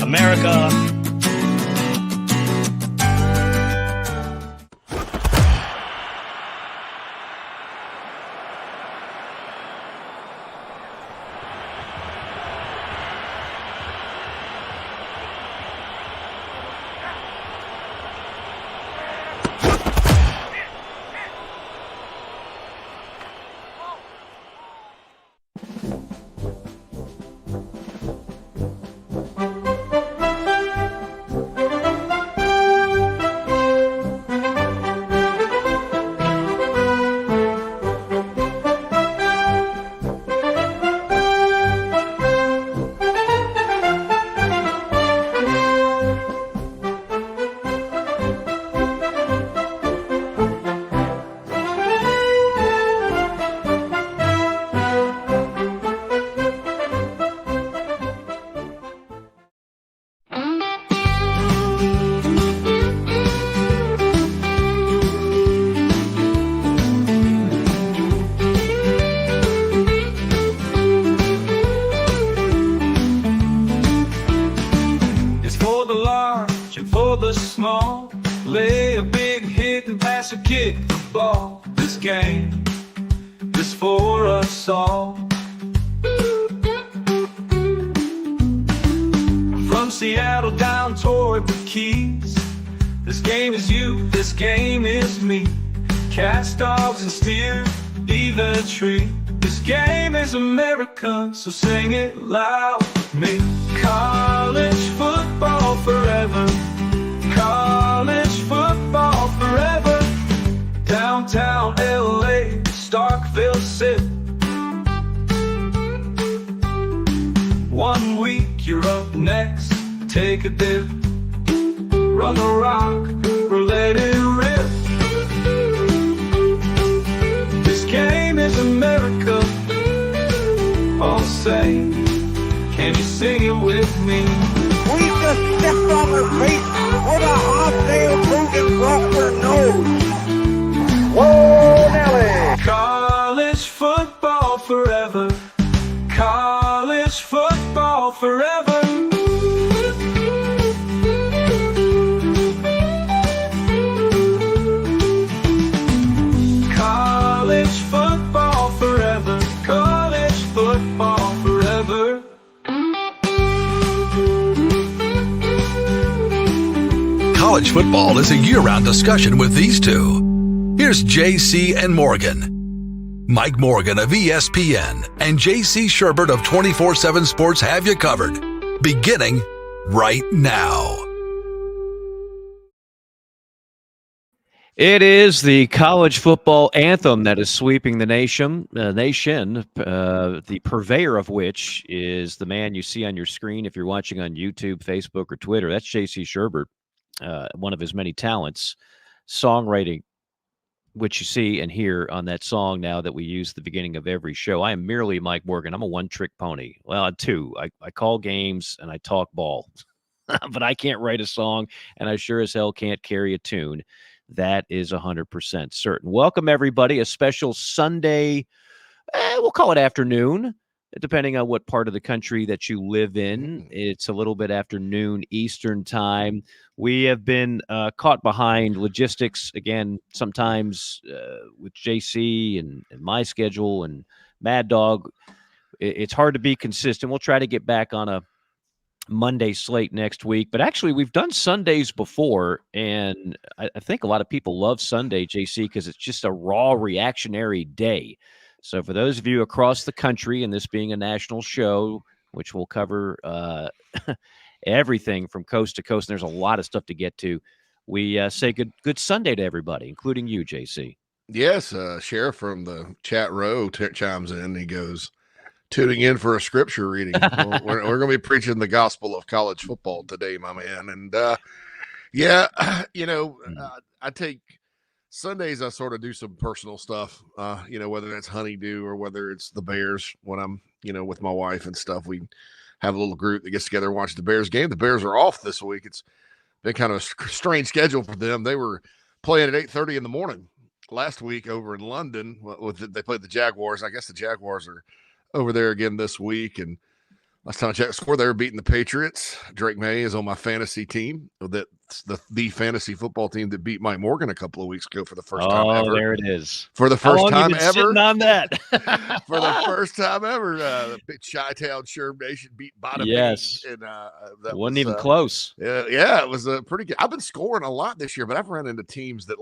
America. Small, lay a big hit and pass a kickball. This game is for us all. From Seattle down toward the Keys, this game is you, this game is me. Cats, dogs, and steer, be the tree. This game is America, so sing it loud with me. College football forever. College football forever. Downtown LA, Starkville City. 1 week you're up next, take a dip. Run the rock or let it rip. This game is America. All say, can you sing it with me? We just stepped on her face with a hot-tail boot and broke her nose. Whoa, Nelly! College football forever. College football forever. College football forever. College football forever. College football is a year-round discussion with these two. Here's JC and Morgan. Mike Morgan of ESPN and JC Shurburtt of 24/7 Sports have you covered, beginning right now. It is the college football anthem that is sweeping the nation, the purveyor of which is the man you see on your screen if you're watching on YouTube, Facebook, or Twitter. That's JC Shurburtt. One of his many talents, songwriting, which you see and hear on that song now that we use at the beginning of every show. I am merely Mike Morgan. I'm a one-trick pony. Well, two. I call games and I talk ball, but I can't write a song, and I sure as hell can't carry a tune. That is 100% certain. Welcome, everybody. A special Sunday, we'll call it afternoon, depending on what part of the country that you live in. It's a little bit after noon Eastern time. We have been caught behind logistics, again, sometimes with JC and my schedule and Mad Dog. It's hard to be consistent. We'll try to get back on a Monday slate next week. But actually, we've done Sundays before, and I think a lot of people love Sunday, JC, because it's just a raw reactionary day. So for those of you across the country, and this being a national show, which will cover everything from coast to coast, and there's a lot of stuff to get to, we say good Sunday to everybody, including you, JC. Yes, Sheriff from the chat row chimes in. He goes, tuning in for a scripture reading. Well, we're going to be preaching the gospel of college football today, my man. And I take Sundays, I sort of do some personal stuff, whether it's honeydew or whether it's the Bears. When I'm, with my wife and stuff, we have a little group that gets together and watch the Bears game. The Bears are off this week. It's been kind of a strange schedule for them. They were playing at 8:30 in the morning last week over in London. They played the Jaguars. I guess the Jaguars are over there again this week. And last time I checked the score, they were beating the Patriots. Drake May is on my fantasy team. That's the fantasy football team that beat Mike Morgan a couple of weeks ago for the first time ever. Oh, there it is. For the first time ever. Sitting on that. For the first time ever, the big Chi-Town Sherb Nation beat Bada Yes. Bing. And that wasn't even close. Yeah, it was pretty good. I've been scoring a lot this year, but I've run into teams that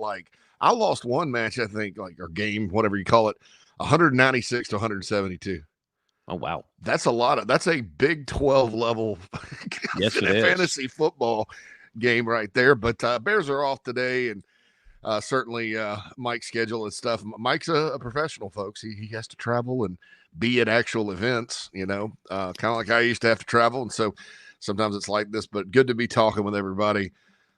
I lost one match, I think, or game, whatever you call it, 196 to 172. Oh, wow. That's a Big 12 level yes, it is. Fantasy football game right there. But Bears are off today, and certainly Mike's schedule and stuff. Mike's a professional, folks. He has to travel and be at actual events, kind of like I used to have to travel. And so sometimes it's like this, but good to be talking with everybody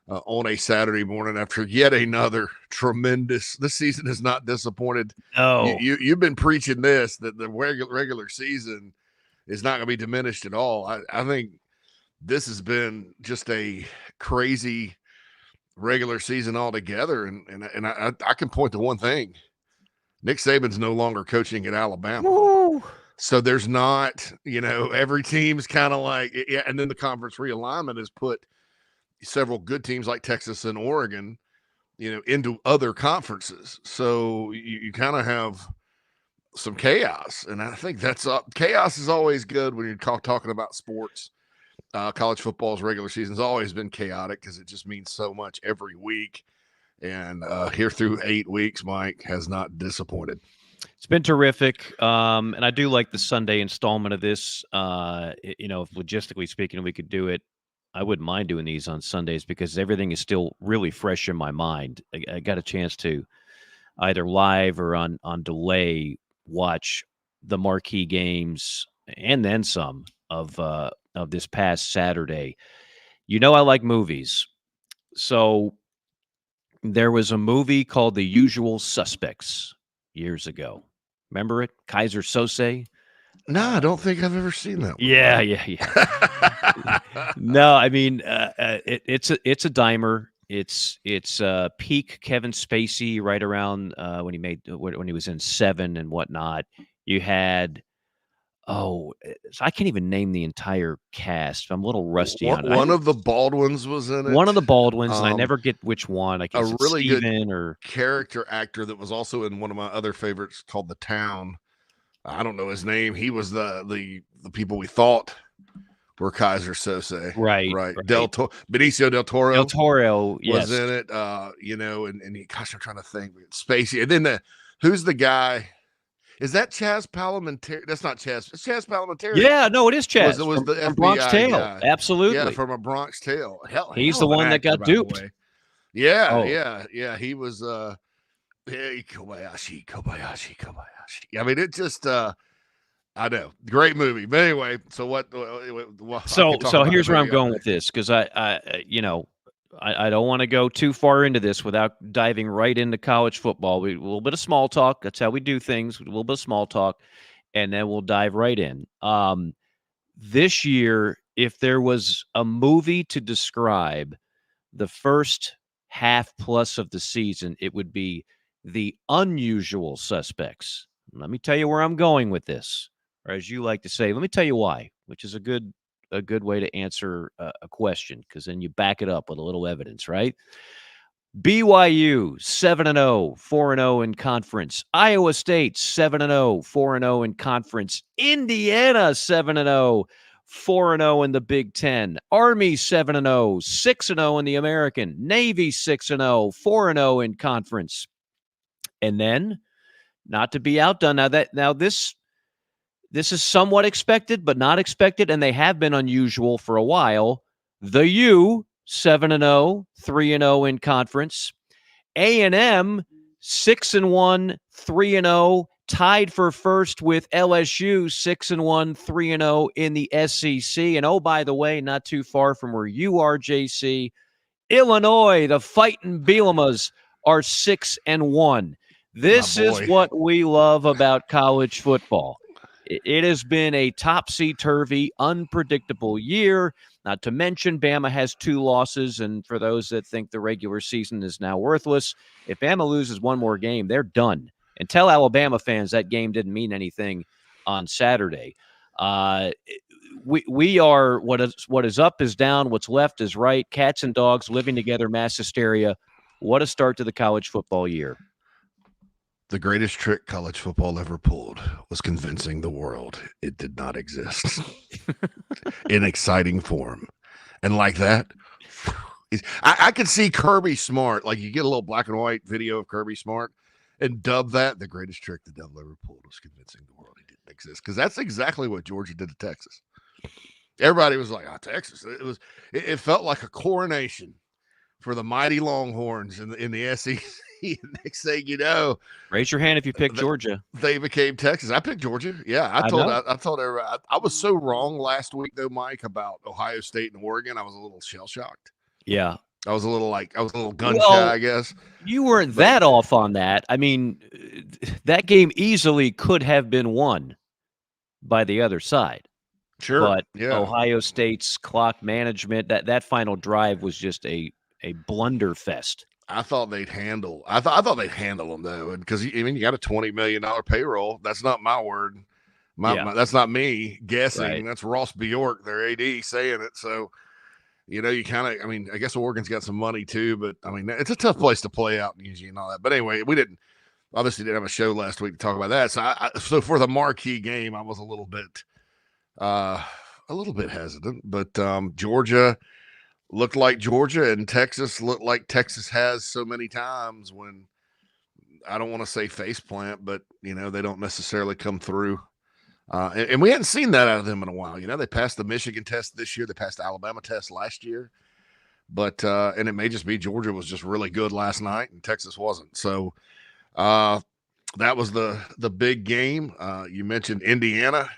on a Saturday morning after yet another tremendous. This season has not disappointed. Oh, you've been preaching this, that the regular season is not going to be diminished at all. I think this has been just a crazy regular season altogether. And I can point to one thing. Nick Saban's no longer coaching at Alabama. Woo. So there's not, every team's kind of like, yeah. And then the conference realignment has put several good teams like Texas and Oregon, into other conferences. So you kind of have some chaos. And I think chaos is always good when you're talking about sports. College football's regular season's always been chaotic because it just means so much every week. And here through 8 weeks, Mike has not disappointed. It's been terrific. And I do like the Sunday installment of this. If logistically speaking, we could do it, I wouldn't mind doing these on Sundays because everything is still really fresh in my mind. I got a chance to either live or on delay watch the marquee games and then some of this past Saturday. I like movies. So there was a movie called The Usual Suspects years ago. Remember it? Kaiser Sose? No, I don't think I've ever seen that one. Yeah. No, I mean, it's a dimer. It's peak Kevin Spacey right around when he was in Seven and whatnot. You had so I can't even name the entire cast. I'm a little rusty on it. One of the Baldwins was in it. One of the Baldwins, and I never get which one. I guess a really Steven good character actor that was also in one of my other favorites called The Town. I don't know his name. He was the people we thought were Kaiser Sose. Right. Benicio del Toro. Del Toro was in it. And he, gosh, I'm trying to think. Spacey. And then who's the guy? Is that Chaz Palminteri? That's not Chaz. It's Chaz Palminteri. Yeah, no, it is Chaz. It was the FBI Bronx Tale. guy. Absolutely. Yeah, from A Bronx Tale. He's the one that got duped. Yeah. He was Kobayashi. I mean, it just I know, great movie. But anyway, so what? So here's where I'm going with this, because I don't want to go too far into this without diving right into college football. A little bit of small talk. That's how we do things. A little bit of small talk, and then we'll dive right in. This year, if there was a movie to describe the first half plus of the season, it would be The Unusual Suspects. Let me tell you where I'm going with this, or as you like to say, let me tell you why, which is a good way to answer a question, because then you back it up with a little evidence, right? BYU 7-0, 4-0 in conference. Iowa State 7-0, 4-0 in conference. Indiana 7-0, 4-0 in the Big Ten. Army 7-0, 6-0 in the American. Navy 6-0, 4-0 in conference. And then, not to be outdone, now this is somewhat expected, but not expected, and they have been unusual for a while. The U 7-0, 3-0 in conference. A&M 6-1, 3-0, tied for first with LSU 6-1, 3-0 in the SEC. And oh, by the way, not too far from where you are, JC, Illinois, the Fightin' Bielamas, are 6-1. This is what we love about college football. It has been a topsy-turvy, unpredictable year. Not to mention, Bama has 2 losses, and for those that think the regular season is now worthless, if Bama loses one more game, they're done. And tell Alabama fans that game didn't mean anything on Saturday. We are what is up is down, what's left is right. Cats and dogs living together, mass hysteria. What a start to the college football year. The greatest trick college football ever pulled was convincing the world it did not exist in exciting form. And like that, I could see Kirby Smart, like you get a little black and white video of Kirby Smart and dub that the greatest trick the devil ever pulled was convincing the world he didn't exist. Because that's exactly what Georgia did to Texas. Everybody was like, oh, Texas. It felt like a coronation for the mighty Longhorns in the SEC. Next thing you know, raise your hand if you picked Georgia. They became Texas. I picked Georgia. Yeah, I told everybody. I was so wrong last week though, Mike, about Ohio State and Oregon. I was a little shell shocked. Yeah, I was a little gun shy, I guess. You weren't that off on that. I mean, that game easily could have been won by the other side. Sure, but yeah. Ohio State's clock management, that final drive was just a blunderfest. I thought they'd handle. I thought they'd handle them though, because you got a $20 million payroll. That's not my word. That's not me guessing. Right. That's Ross Bjork, their AD, saying it. So, you kind of. I mean, I guess Oregon's got some money too, but I mean, it's a tough place to play out in Eugene and all that. But anyway, we obviously didn't have a show last week to talk about that. So, so for the marquee game, I was a little bit hesitant, but Georgia looked like Georgia, and Texas looked like Texas has so many times when I don't want to say faceplant, but they don't necessarily come through. And we hadn't seen that out of them in a while. They passed the Michigan test this year. They passed the Alabama test last year, but and it may just be Georgia was just really good last night and Texas wasn't. So that was the big game. You mentioned Indiana.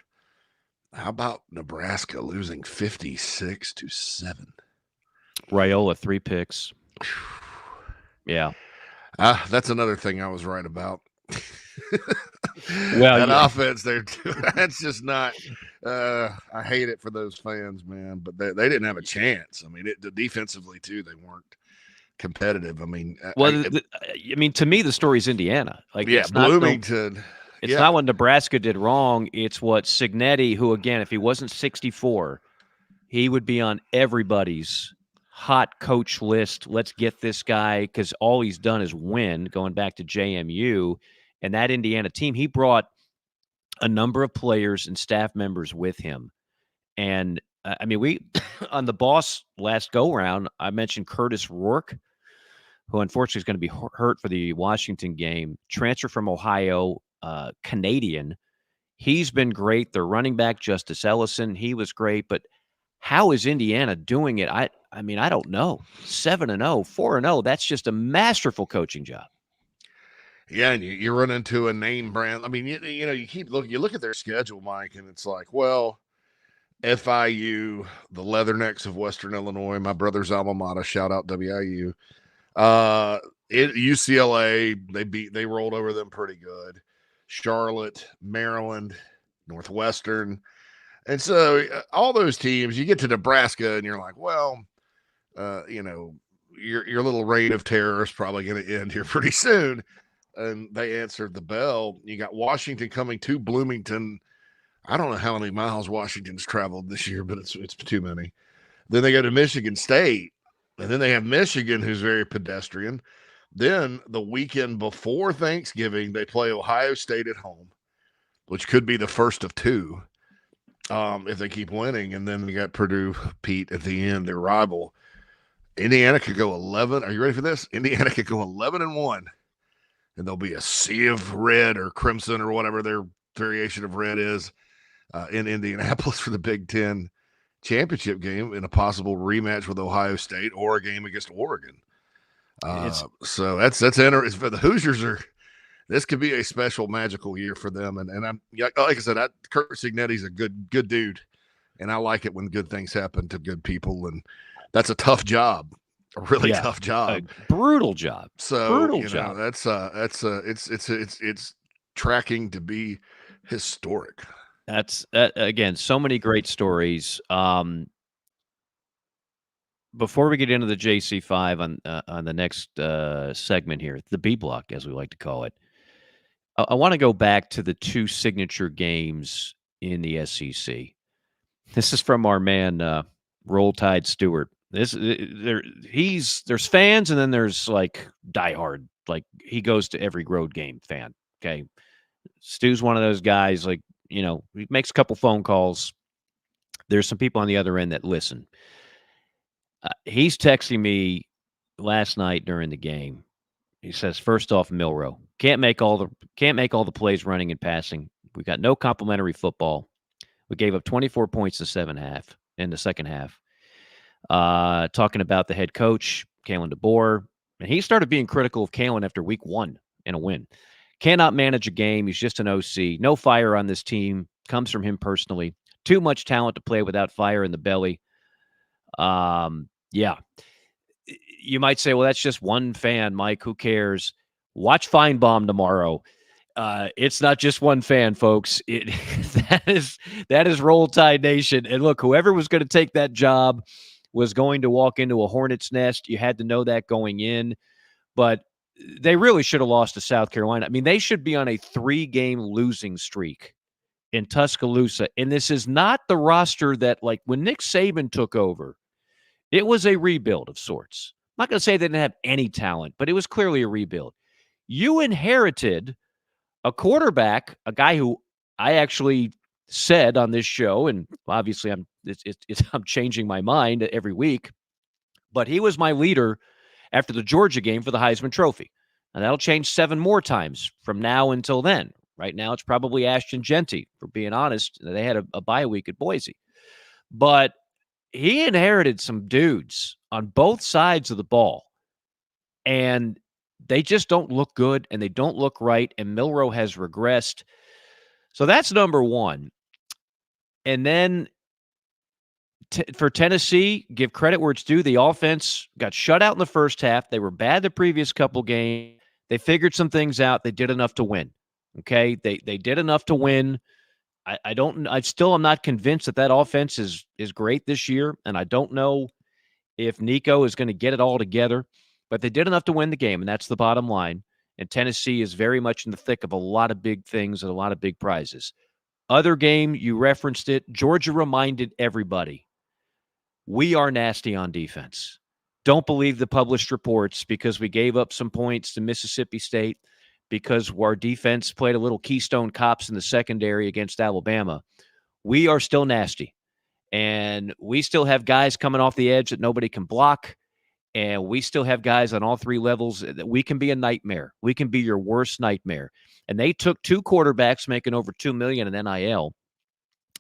How about Nebraska losing 56-7? Raiola 3 picks. Yeah. That's another thing I was right about. Well, that offense there, that's just not. I hate it for those fans, man. But they didn't have a chance. I mean, defensively too, they weren't competitive. I mean, to me, the story's Indiana. Like, yeah, Bloomington. It's not what Nebraska did wrong. It's what Cignetti, who again, if he wasn't 64, he would be on everybody's hot coach list. Let's get this guy, because all he's done is win, going back to JMU. And that Indiana team, he brought a number of players and staff members with him. And we on the Boss last go-round, I mentioned Curtis Rourke, who unfortunately is going to be hurt for the Washington game, transfer from Ohio, Canadian. He's been great. Their running back, Justice Ellison, he was great. But how is Indiana doing it? I don't know. 7-0, 4-0. That's just a masterful coaching job. Yeah, and you run into a name brand. I mean, you keep looking. You look at their schedule, Mike, and it's like, well, FIU, the Leathernecks of Western Illinois, my brother's alma mater. Shout out WIU. UCLA, they rolled over them pretty good. Charlotte, Maryland, Northwestern. And so all those teams, you get to Nebraska and you're like, well, your little reign of terror is probably going to end here pretty soon. And they answered the bell. You got Washington coming to Bloomington. I don't know how many miles Washington's traveled this year, but it's too many. Then they go to Michigan State, and then they have Michigan, who's very pedestrian. Then the weekend before Thanksgiving, they play Ohio State at home, which could be the first of 2 if they keep winning. And then we got Purdue, Pete, at the end, their rival. Indiana could go 11. Are you ready for this? Indiana could go 11-1, and there'll be a sea of red or crimson or whatever their variation of red is in Indianapolis for the Big Ten championship game in a possible rematch with Ohio State or a game against Oregon. So that's interesting. For the Hoosiers, this could be a special, magical year for them. And I'm like I said, Kurt Cignetti's a good dude, and I like it when good things happen to good people. And that's a tough job, a really tough job, a brutal job. So job. It's tracking to be historic. That's again, so many great stories. Before we get into the JC5 on the next segment here, the B block, as we like to call it, I want to go back to the two signature games in the SEC. This is from our man Roll Tide Stewart. There's fans, and then there's like diehard. Like he goes to every road game fan. Okay, Stu's one of those guys. Like he makes a couple phone calls. There's some people on the other end that listen. He's texting me last night during the game. He says, first off, Milroe can't make all the plays running and passing. We got no complimentary football. We gave up 24 points in the second half. Talking about the head coach, Kalen DeBoer, and he started being critical of Kalen after week 1 in a win. Cannot manage a game. He's just an OC. No fire on this team. Comes from him personally. Too much talent to play without fire in the belly. Yeah. You might say, well, that's just one fan, Mike. Who cares? Watch Feinbaum tomorrow. It's not just one fan, folks. That is Roll Tide Nation. And look, whoever was going to take that job was going to walk into a hornet's nest. You had to know that going in. But they really should have lost to South Carolina. I mean, they should be on a 3-game losing streak in Tuscaloosa. And this is not the roster that, like, when Nick Saban took over, it was a rebuild of sorts. I'm not going to say they didn't have any talent, but it was clearly a rebuild. You inherited a quarterback, a guy who I actually said on this show, and obviously I'm changing my mind every week, but he was my leader after the Georgia game for the Heisman Trophy. And that'll change 7 more times from now until then. Right now, it's probably Ashton Genty, for being honest. They had a bye week at Boise. But he inherited some dudes on both sides of the ball, and they just don't look good, and they don't look right, and Milroe has regressed. So that's number one. And then for Tennessee, give credit where it's due. The offense got shut out in the first half. They were bad the previous couple games. They figured some things out. They did enough to win. Okay? They did enough to win. I still am not convinced that offense is great this year, and I don't know if Nico is going to get it all together, but they did enough to win the game, and that's the bottom line. And Tennessee is very much in the thick of a lot of big things and a lot of big prizes. Other game, you referenced it, Georgia reminded everybody, we are nasty on defense. Don't believe the published reports because we gave up some points to Mississippi State, because our defense played a little Keystone Cops in the secondary against Alabama. We are still nasty. And we still have guys coming off the edge that nobody can block. And we still have guys on all 3 levels that we can be a nightmare. We can be your worst nightmare. And they took 2 quarterbacks making over $2 million in NIL,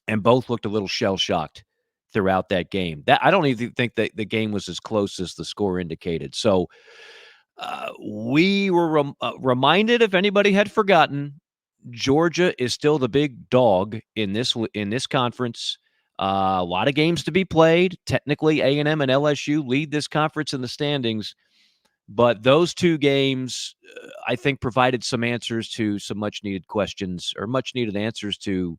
and both looked a little shell-shocked throughout that game. I don't even think that the game was as close as the score indicated. So we were reminded, if anybody had forgotten, Georgia is still the big dog in this conference. A lot of games to be played. Technically, A&M and LSU lead this conference in the standings. But those 2 games, I think, provided some answers to some much-needed questions, or much-needed answers to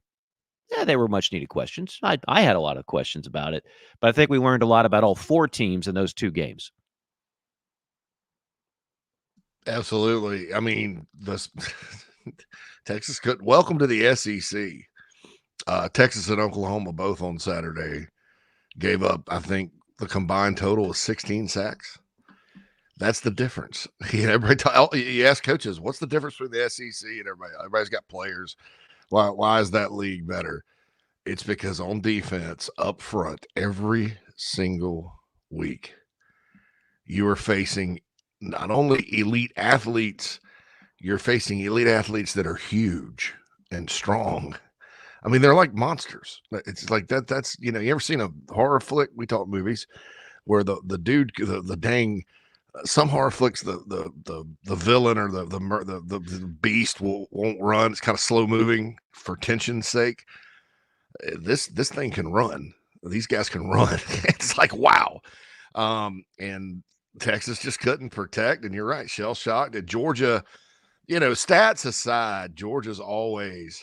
they were much-needed questions. I had a lot of questions about it. But I think we learned a lot about all 4 teams in those 2 games. Absolutely. I mean, Texas could welcome to the SEC. Texas and Oklahoma both on Saturday gave up, I think the combined total was 16 sacks. That's the difference. You ask coaches, what's the difference between the SEC and everybody? Everybody's got players. Why is that league better? It's because on defense, up front, every single week, you are facing not only elite athletes, you're facing elite athletes that are huge and strong. I mean, they're like monsters. It's like that. That's, you ever seen a horror flick? We talk movies where the dude, the dang, some horror flicks, the villain or the beast won't run. It's kind of slow moving for tension's sake. This thing can run. These guys can run. It's like, wow. And Texas just couldn't protect. And you're right, shell shocked. And Georgia, stats aside, Georgia's always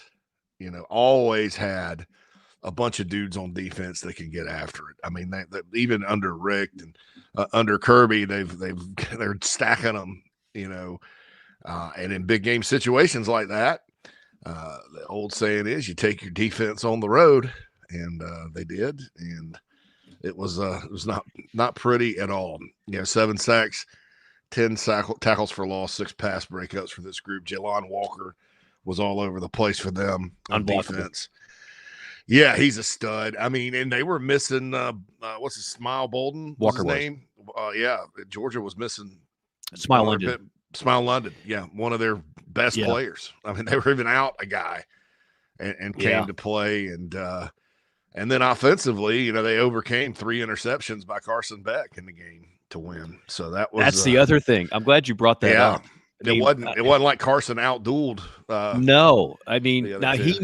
always had a bunch of dudes on defense that can get after it. I mean, they even under Rick and under Kirby, they're stacking them, and in big game situations like that, the old saying is you take your defense on the road, and they did, and it was not pretty at all. 7 sacks, 10 tackles for loss, 6 pass breakups for this group. Jalon Walker was all over the place for them on defense. Yeah, he's a stud. I mean, and they were missing what's his Smile Bolden? Walker was his name? Georgia was missing Smile London. Smile London, yeah, one of their best players. I mean, they were even out a guy and came to play, and then offensively, they overcame 3 interceptions by Carson Beck in the game to win. So that's the other thing. I'm glad you brought that up. It wasn't like Carson outdueled. No, I mean, now he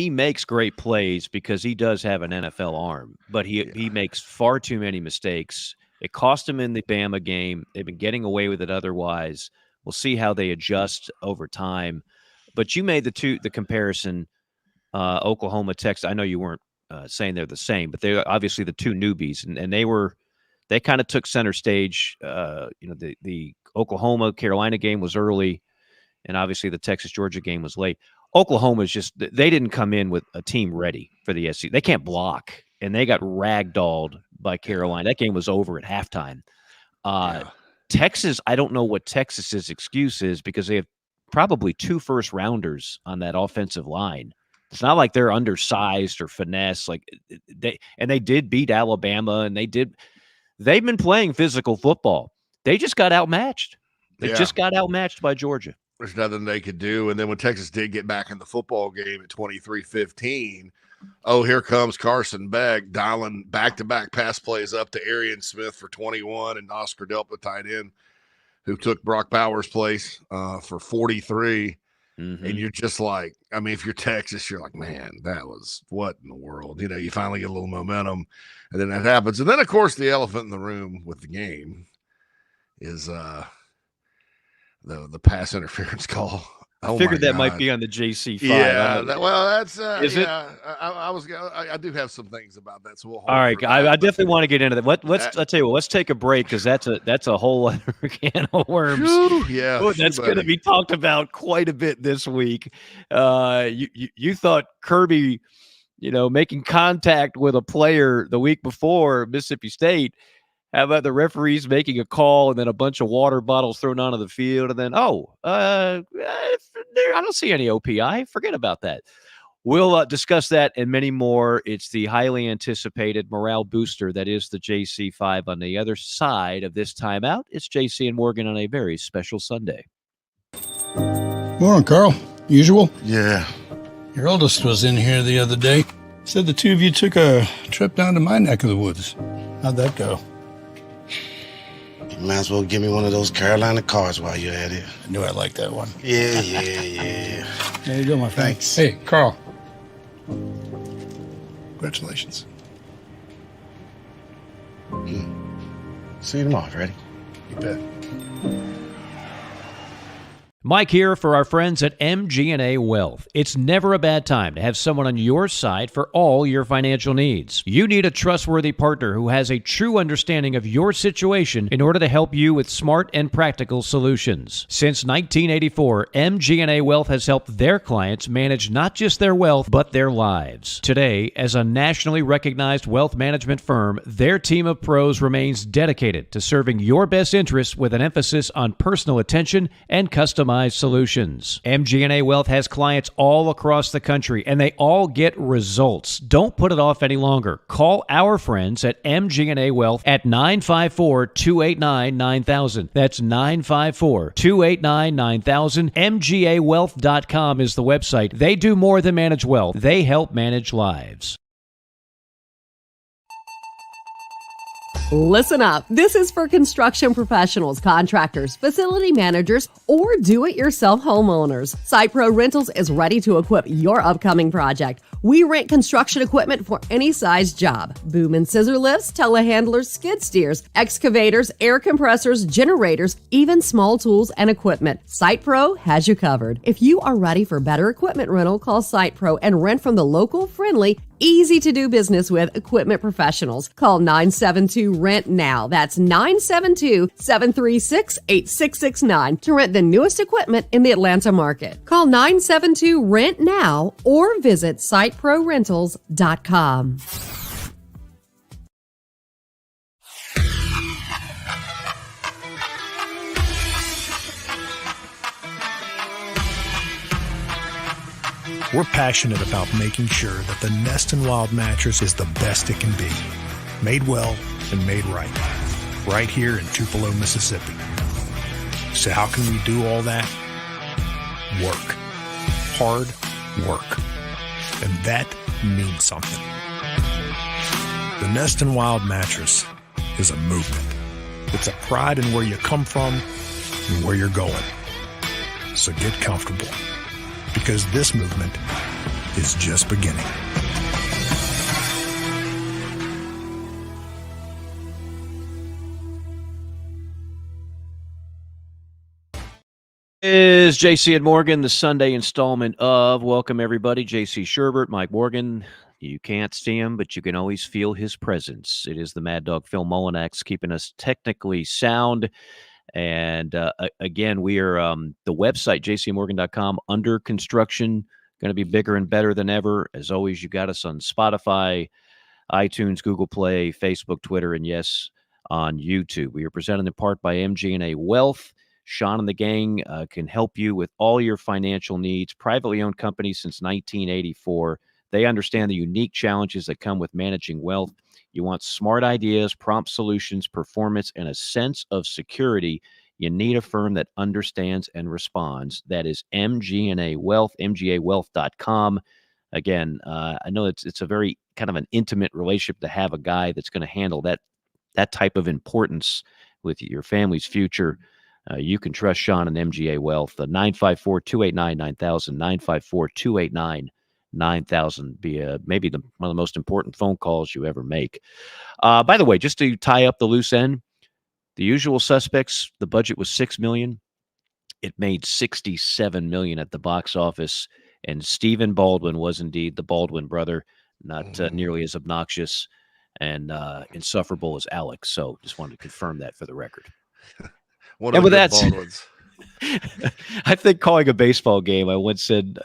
makes great plays because he does have an NFL arm, but he makes far too many mistakes. It cost him in the Bama game. They've been getting away with it otherwise. We'll see how they adjust over time. But you made the comparison, Oklahoma, Texas. I know you weren't saying they're the same, but they're obviously the two newbies, and they kind of took center stage. The Oklahoma Carolina game was early, and obviously the Texas Georgia game was late. Oklahoma they didn't come in with a team ready for the SEC. They can't block, and they got ragdolled by Carolina. That game was over at halftime. Texas, I don't know what Texas's excuse is because they have probably 2 first-rounders on that offensive line. It's not like they're undersized or finesse. Like they did beat Alabama, and they've been playing physical football. They just got outmatched. They just got outmatched by Georgia. There's nothing they could do. And then when Texas did get back in the football game at 23-15, here comes Carson Beck dialing back-to-back pass plays up to Arian Smith for 21 and Oscar Delpa tight end, who took Brock Bowers' place for 43. Mm-hmm. And you're just like, I mean, if you're Texas, you're like, man, that was what in the world? You finally get a little momentum, and then that happens. And then, of course, the elephant in the room with the game is the pass interference call. I figured that might be on the JC5. Yeah, that's is it? I do have some things about that. So we'll hold all right, I definitely want to get into that. I'll tell you what. Let's take a break because that's a whole other can of worms. That's going to be talked about quite a bit this week. You thought Kirby, making contact with a player the week before Mississippi State. How about the referees making a call and then a bunch of water bottles thrown onto the field? And then, I don't see any OPI. Forget about that. We'll discuss that and many more. It's the highly anticipated morale booster that is the JC5 on the other side of this timeout. It's JC and Morgan on a very special Sunday. Morning, Carl. Usual? Yeah. Your oldest was in here the other day. Said the 2 of you took a trip down to my neck of the woods. How'd that go? You might as well give me one of those Carolina cards while you're at it. I knew I liked that one. Yeah. There you go, my friend. Thanks. Hey, Carl. Congratulations. See you tomorrow, ready? You bet. Mike here for our friends at MG&A Wealth. It's never a bad time to have someone on your side for all your financial needs. You need a trustworthy partner who has a true understanding of your situation in order to help you with smart and practical solutions. Since 1984, MG&A Wealth has helped their clients manage not just their wealth, but their lives. Today, as a nationally recognized wealth management firm, their team of pros remains dedicated to serving your best interests with an emphasis on personal attention and customized solutions. MG&A Wealth has clients all across the country, and they all get results. Don't put it off any longer. Call our friends at MG&A Wealth at 954-289-9000. That's 954-289-9000. MGAwealth.com is the website. They do more than manage wealth. They help manage lives. Listen up. This is for construction professionals, contractors, facility managers, or do-it-yourself homeowners. SitePro Rentals is ready to equip your upcoming project. We rent construction equipment for any size job. Boom and scissor lifts, telehandlers, skid steers, excavators, air compressors, generators, even small tools and equipment. SitePro has you covered. If you are ready for better equipment rental, call SitePro and rent from the local, friendly, easy to do business with equipment professionals. Call 972-RENT-NOW. That's 972-736-8669 to rent the newest equipment in the Atlanta market. Call 972-RENT-NOW or visit siteprorentals.com. We're passionate about making sure that the Nest and Wild mattress is the best it can be. Made well and made right. Right here in Tupelo, Mississippi. So how can we do all that? Work. Hard work. And that means something. The Nest and Wild mattress is a movement. It's a pride in where you come from and where you're going. So get comfortable. Because this movement is just beginning. Is JC and Morgan, the Sunday installment of Welcome Everybody. JC Shurburtt, Mike Morgan. You can't see him, but you can always feel his presence. It is the Mad Dog Phil Mullinax keeping us technically sound. And again, we are the website, jcmorgan.com, under construction, going to be bigger and better than ever. As always, you got us on Spotify, iTunes, Google Play, Facebook, Twitter, and yes, on YouTube. We are presented in part by MG&A Wealth. Sean and the gang can help you with all your financial needs. Privately owned company since 1984. They understand the unique challenges that come with managing wealth. You want smart ideas, prompt solutions, performance, and a sense of security. You need a firm that understands and responds. That is MG&A Wealth, mgawealth.com. Again, I know it's a very kind of an intimate relationship to have a guy that's going to handle that type of importance with your family's future. You can trust Sean and MGA Wealth. 954-289-9000, 954-289-9000 be maybe one of the most important phone calls you ever make. By the way, just to tie up the loose end, the Usual Suspects, the budget was $6 million. It made $67 million at the box office, and Stephen Baldwin was indeed the Baldwin brother, not nearly as obnoxious and insufferable as Alex. So just wanted to confirm that for the record. And with that, I think calling a baseball game, I once said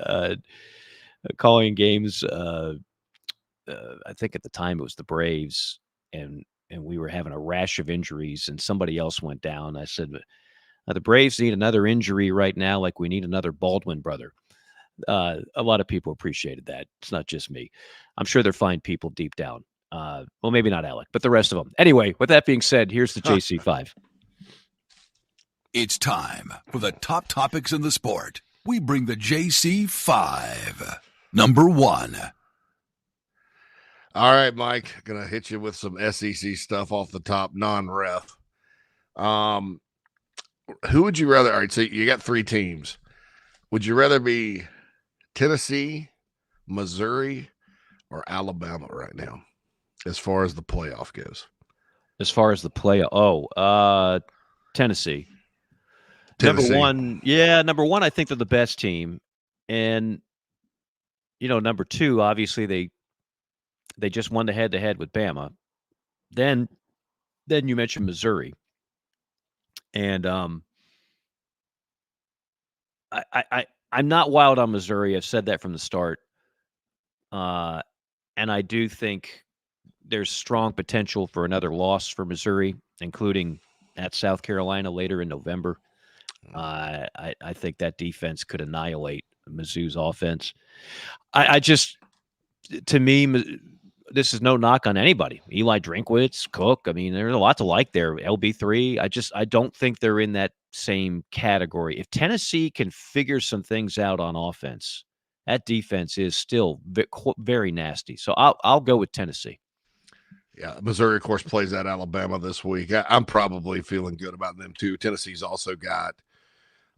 calling games, I think at the time it was the Braves, and we were having a rash of injuries, and somebody else went down. I said, the Braves need another injury right now, like we need another Baldwin brother. A lot of people appreciated that. It's not just me. I'm sure they're fine people deep down. Well, maybe not Alec, but the rest of them. Anyway, with that being said, here's the JC5. It's time for the top topics in the sport. We bring the JC5. Number 1. All right, Mike, gonna hit you with some SEC stuff off the top, non-ref. Who would you rather? All right, so you got 3 teams. Would you rather be Tennessee, Missouri, or Alabama right now, as far as the playoff goes? As far as the playoff, Tennessee. Number one, I think they're the best team. And, number 2, obviously they just won the head-to-head with Bama. Then you mentioned Missouri. And I'm not wild on Missouri. I've said that from the start. And I do think there's strong potential for another loss for Missouri, including at South Carolina later in November. I think that defense could annihilate Mizzou's offense. To me, this is no knock on anybody. Eli Drinkwitz, Cook. I mean, there's a lot to like there. LB3. I don't think they're in that same category. If Tennessee can figure some things out on offense, that defense is still very nasty. So I'll go with Tennessee. Yeah, Missouri, of course, plays at Alabama this week. I'm probably feeling good about them too. Tennessee's also got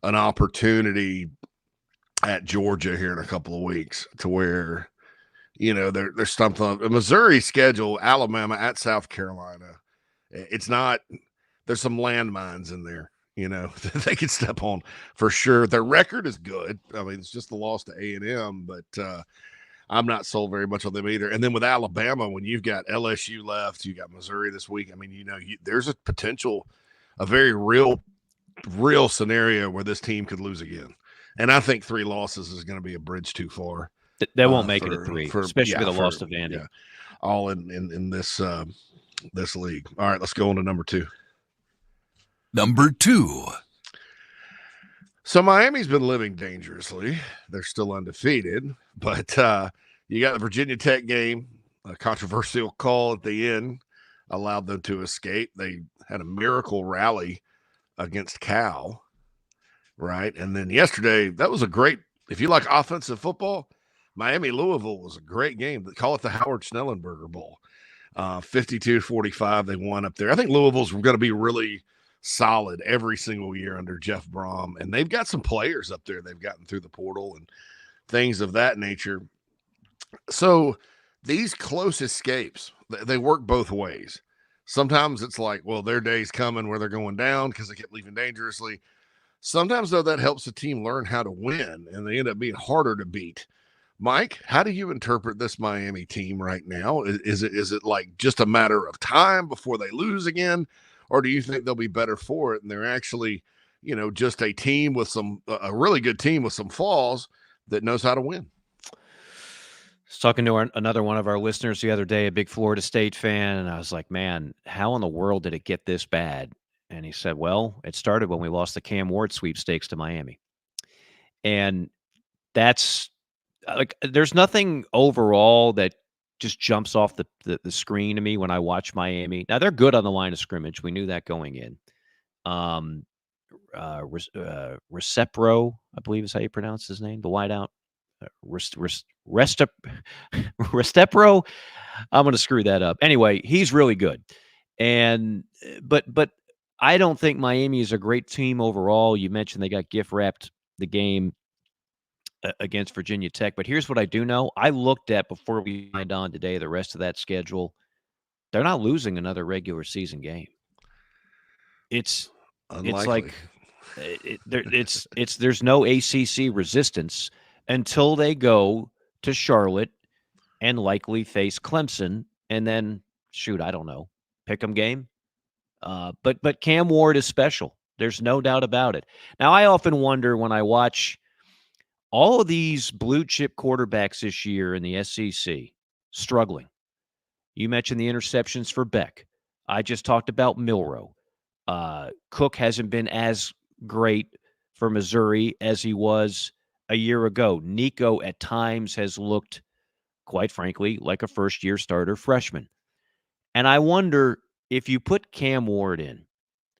an opportunity at Georgia here in a couple of weeks to where, they're stumped on Missouri schedule, Alabama at South Carolina. It's not, there's some landmines in there, that they could step on for sure. Their record is good. I mean, it's just the loss to A&M, but I'm not sold very much on them either. And then with Alabama, when you've got LSU left, you got Missouri this week. I mean, there's a potential, a very real scenario where this team could lose again. And I think 3 losses is going to be a bridge too far. They won't make it a 3, especially with the loss to Vandy. Yeah, all in this this league. All right, let's go on to number 2. Number 2. So Miami's been living dangerously. They're still undefeated, but you got the Virginia Tech game, a controversial call at the end allowed them to escape. They had a miracle rally against Cal, right? And then yesterday, that was a great, if you like offensive football, Miami-Louisville was a great game. They call it the Howard Schnellenberger Bowl. 52-45, they won up there. I think Louisville's going to be really solid every single year under Jeff Brom, and they've got some players up there they've gotten through the portal and things of that nature. So these close escapes, they work both ways. Sometimes it's like, well, their day's coming where they're going down because they kept leaving dangerously. Sometimes, though, that helps the team learn how to win, and they end up being harder to beat. Mike, how do you interpret this Miami team right now? Is it like just a matter of time before they lose again? Or do you think they'll be better for it? And they're actually, just a team with a really good team with some flaws that knows how to win. I was talking to another one of our listeners the other day, a big Florida State fan. And I was like, man, how in the world did it get this bad? And he said, well, it started when we lost the Cam Ward sweepstakes to Miami. And that's like, there's nothing overall that just jumps off the screen to me when I watch Miami. Now, they're good on the line of scrimmage. We knew that going in. Recepro, I believe is how you pronounce his name, the wideout. Restepro. I'm going to screw that up. Anyway, he's really good. But I don't think Miami is a great team overall. You mentioned they got gift wrapped the game against Virginia Tech. But here's what I do know. I looked at before we signed on today the rest of that schedule. They're not losing another regular season game. It's unlikely. There's no ACC resistance until they go to Charlotte and likely face Clemson and then I don't know, pick 'em game. But Cam Ward is special. There's no doubt about it. Now, I often wonder when I watch all of these blue chip quarterbacks this year in the SEC struggling. You mentioned the interceptions for Beck. I just talked about Milroe. Cook hasn't been as great for Missouri as he was a year ago. Nico at times has looked, quite frankly, like a first-year starter freshman. And I wonder if you put Cam Ward in,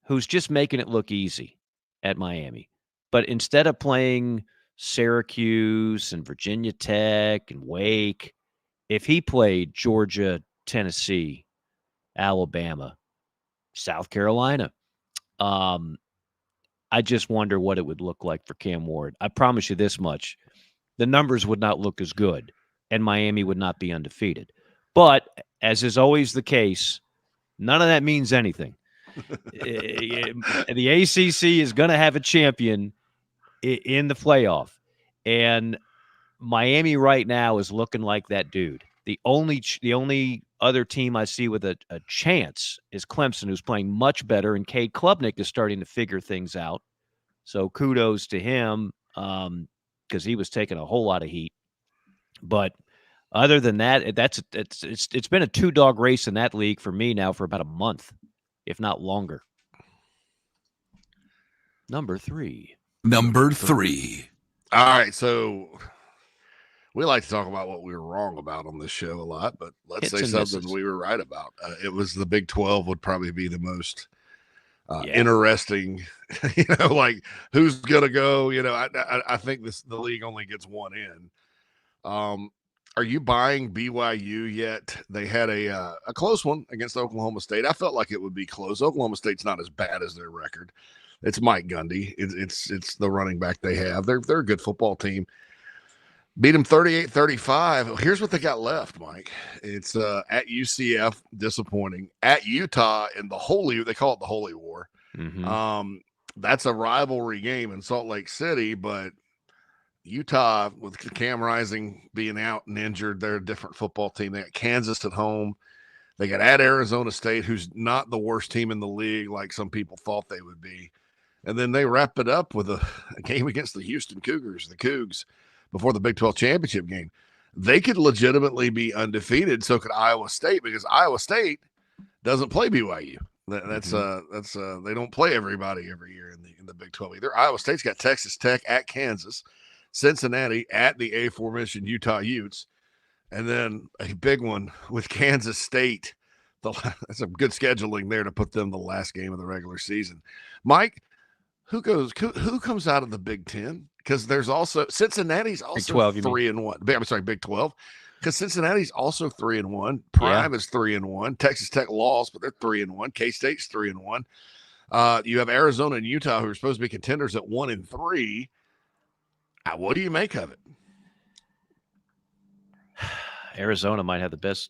who's just making it look easy at Miami, but instead of playing Syracuse and Virginia Tech and Wake, if he played Georgia, Tennessee, Alabama, South Carolina, I just wonder what it would look like for Cam Ward. I promise you this much. The numbers would not look as good, and Miami would not be undefeated. But, as is always the case, none of that means anything. The ACC is going to have a champion in the playoff, and Miami right now is looking like that dude. The only other team I see with a chance is Clemson, who's playing much better, and Cade Klubnik is starting to figure things out. So kudos to him because he was taking a whole lot of heat. But other than that, it's been a 2-dog race in that league for me now for about a month, if not longer. Number 3. All right, so we like to talk about what we were wrong about on this show a lot, but let's say something we were right about. It was the Big 12 would probably be the most interesting, like who's going to go, I think the league only gets one in. Are you buying BYU yet? They had a close one against Oklahoma State. I felt like it would be close. Oklahoma State's not as bad as their record. It's Mike Gundy. It's the running back they have. They're a good football team. Beat them 38-35. Here's what they got left, Mike. It's at UCF, disappointing. At Utah in they call it the Holy War. Mm-hmm. That's a rivalry game in Salt Lake City, but Utah, with Cam Rising being out and injured, they're a different football team. They got Kansas at home. They got at Arizona State, who's not the worst team in the league like some people thought they would be. And then they wrap it up with a game against the Houston Cougars, the Cougs, before the Big 12 championship game. They could legitimately be undefeated. So could Iowa State, because Iowa State doesn't play BYU. That's they don't play everybody every year in the Big 12 either. Iowa State's got Texas Tech at Kansas, Cincinnati at the aforementioned Utah Utes, and then a big one with Kansas State. That's some good scheduling there to put them the last game of the regular season. Mike, who comes out of the Big 10? Because there's also Cincinnati's also Big 12, 3-1. I'm sorry, Big 12. Because Cincinnati's also 3-1. Prime is 3-1. Texas Tech lost, but they're 3-1. K-State's 3-1. You have Arizona and Utah, who are supposed to be contenders at 1-3. What do you make of it? Arizona might have the best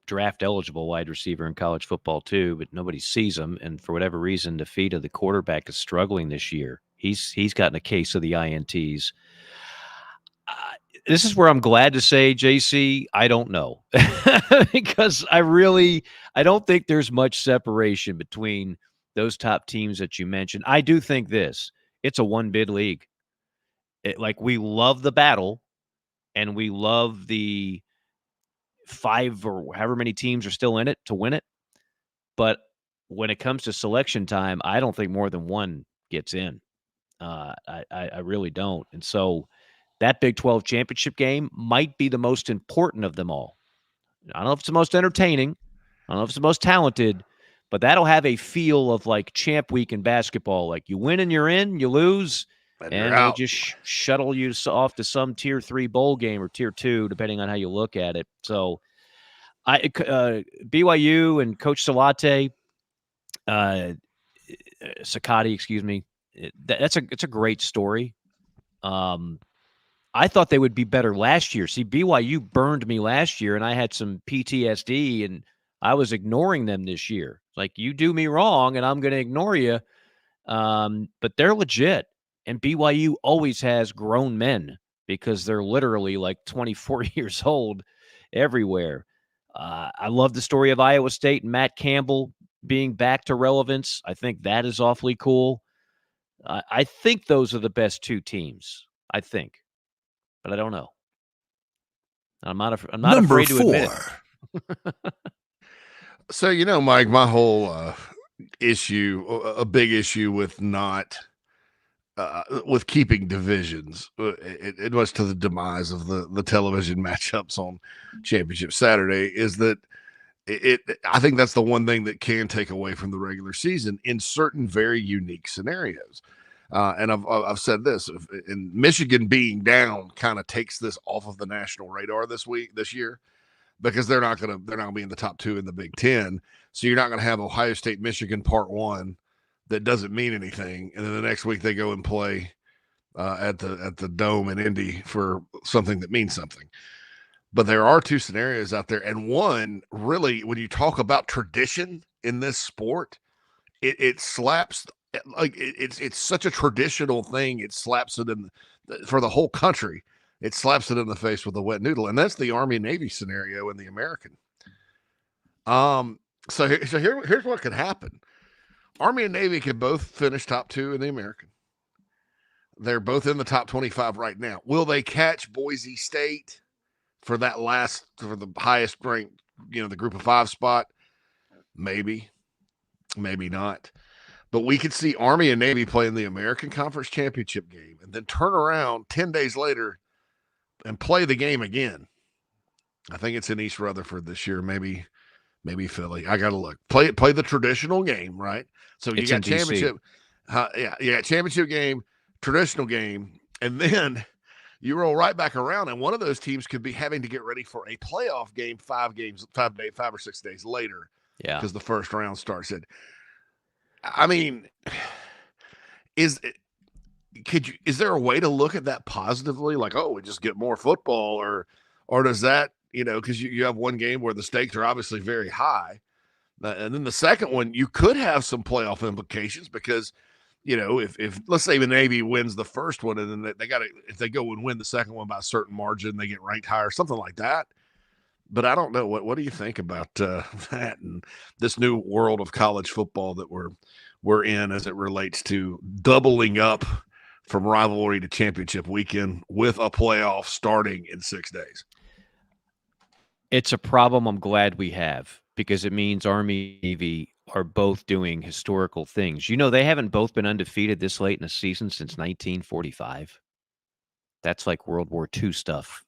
draft eligible wide receiver in college football too, but nobody sees him. And for whatever reason, the feet of the quarterback is struggling this year. He's gotten a case of the INTs. This is where I'm glad to say, JC, I don't know. Because I don't think there's much separation between those top teams that you mentioned. I do think it's a one-bid league. We love the battle, and we love the 5 or however many teams are still in it to win it. But when it comes to selection time, I don't think more than one gets in. I really don't. And so that Big 12 championship game might be the most important of them all. I don't know if it's the most entertaining. I don't know if it's the most talented, but that'll have a feel of like champ week in basketball. Like you win and you're in, you lose, and they just shuttle you off to some tier 3 bowl game or tier 2, depending on how you look at it. So BYU and Coach Sakati, excuse me. It's a great story. I thought they would be better last year. See, BYU burned me last year, and I had some PTSD, and I was ignoring them this year. Like, you do me wrong, and I'm going to ignore you. But they're legit, and BYU always has grown men because they're literally like 24 years old everywhere. I love the story of Iowa State and Matt Campbell being back to relevance. I think that is awfully cool. I think those are the best 2 teams. I think. But I don't know. I'm not afraid to admit it. So, Mike, my whole issue, a big issue with with keeping divisions, it was to the demise of the television matchups on Championship Saturday, is that I think that's the one thing that can take away from the regular season in certain very unique scenarios. And I've said this, and Michigan being down kind of takes this off of the national radar this year, because they're not going to be in the top 2 in the Big 10. So you're not going to have Ohio State, Michigan part 1 that doesn't mean anything. And then the next week they go and play at the Dome in Indy for something that means something. But there are 2 scenarios out there. And one, really, when you talk about tradition in this sport, it slaps. Like it's such a traditional thing. It slaps it for the whole country. It slaps it in the face with a wet noodle, and that's the Army and Navy scenario in the American. So here's what could happen. Army and Navy could both finish top 2 in the American. They're both in the top 25 right now. Will they catch Boise State for the highest ranked, the group of 5 spot? Maybe, maybe not. But we could see Army and Navy play in the American Conference Championship game and then turn around 10 days later and play the game again. I think it's in East Rutherford this year, maybe Philly. I got to look. Play the traditional game, right? So you got championship. You got championship game, traditional game, and then you roll right back around, and one of those teams could be having to get ready for a playoff game 5 or 6 days later. Yeah. Because the first round starts it. I mean, is there a way to look at that positively? Like, oh, we just get more football, or does that, because you have one game where the stakes are obviously very high. And then the second one, you could have some playoff implications because, if let's say the Navy wins the first one and then they got to, if they go and win the second one by a certain margin, they get ranked higher, something like that. But I don't know. What do you think about that and this new world of college football that we're in as it relates to doubling up from rivalry to championship weekend with a playoff starting in 6 days? It's a problem I'm glad we have because it means Army, Navy are both doing historical things. They haven't both been undefeated this late in the season since 1945. That's like World War II stuff.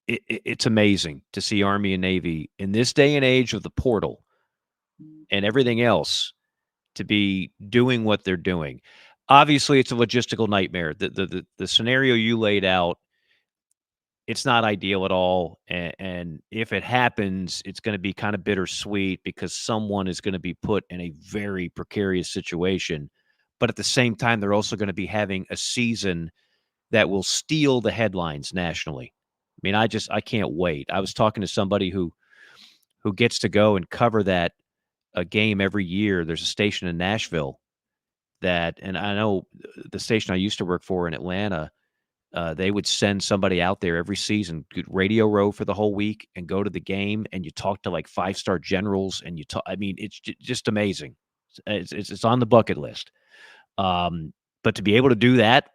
It's amazing to see Army and Navy in this day and age of the portal and everything else to be doing what they're doing. Obviously, it's a logistical nightmare. The scenario you laid out, it's not ideal at all. And if it happens, it's going to be kind of bittersweet because someone is going to be put in a very precarious situation. But at the same time, they're also going to be having a season that will steal the headlines nationally. I mean, I can't wait. I was talking to somebody who gets to go and cover that a game every year. There's a station in Nashville and I know the station I used to work for in Atlanta, they would send somebody out there every season, radio row for the whole week and go to the game. And you talk to like 5-star generals and it's just amazing. It's on the bucket list. But to be able to do that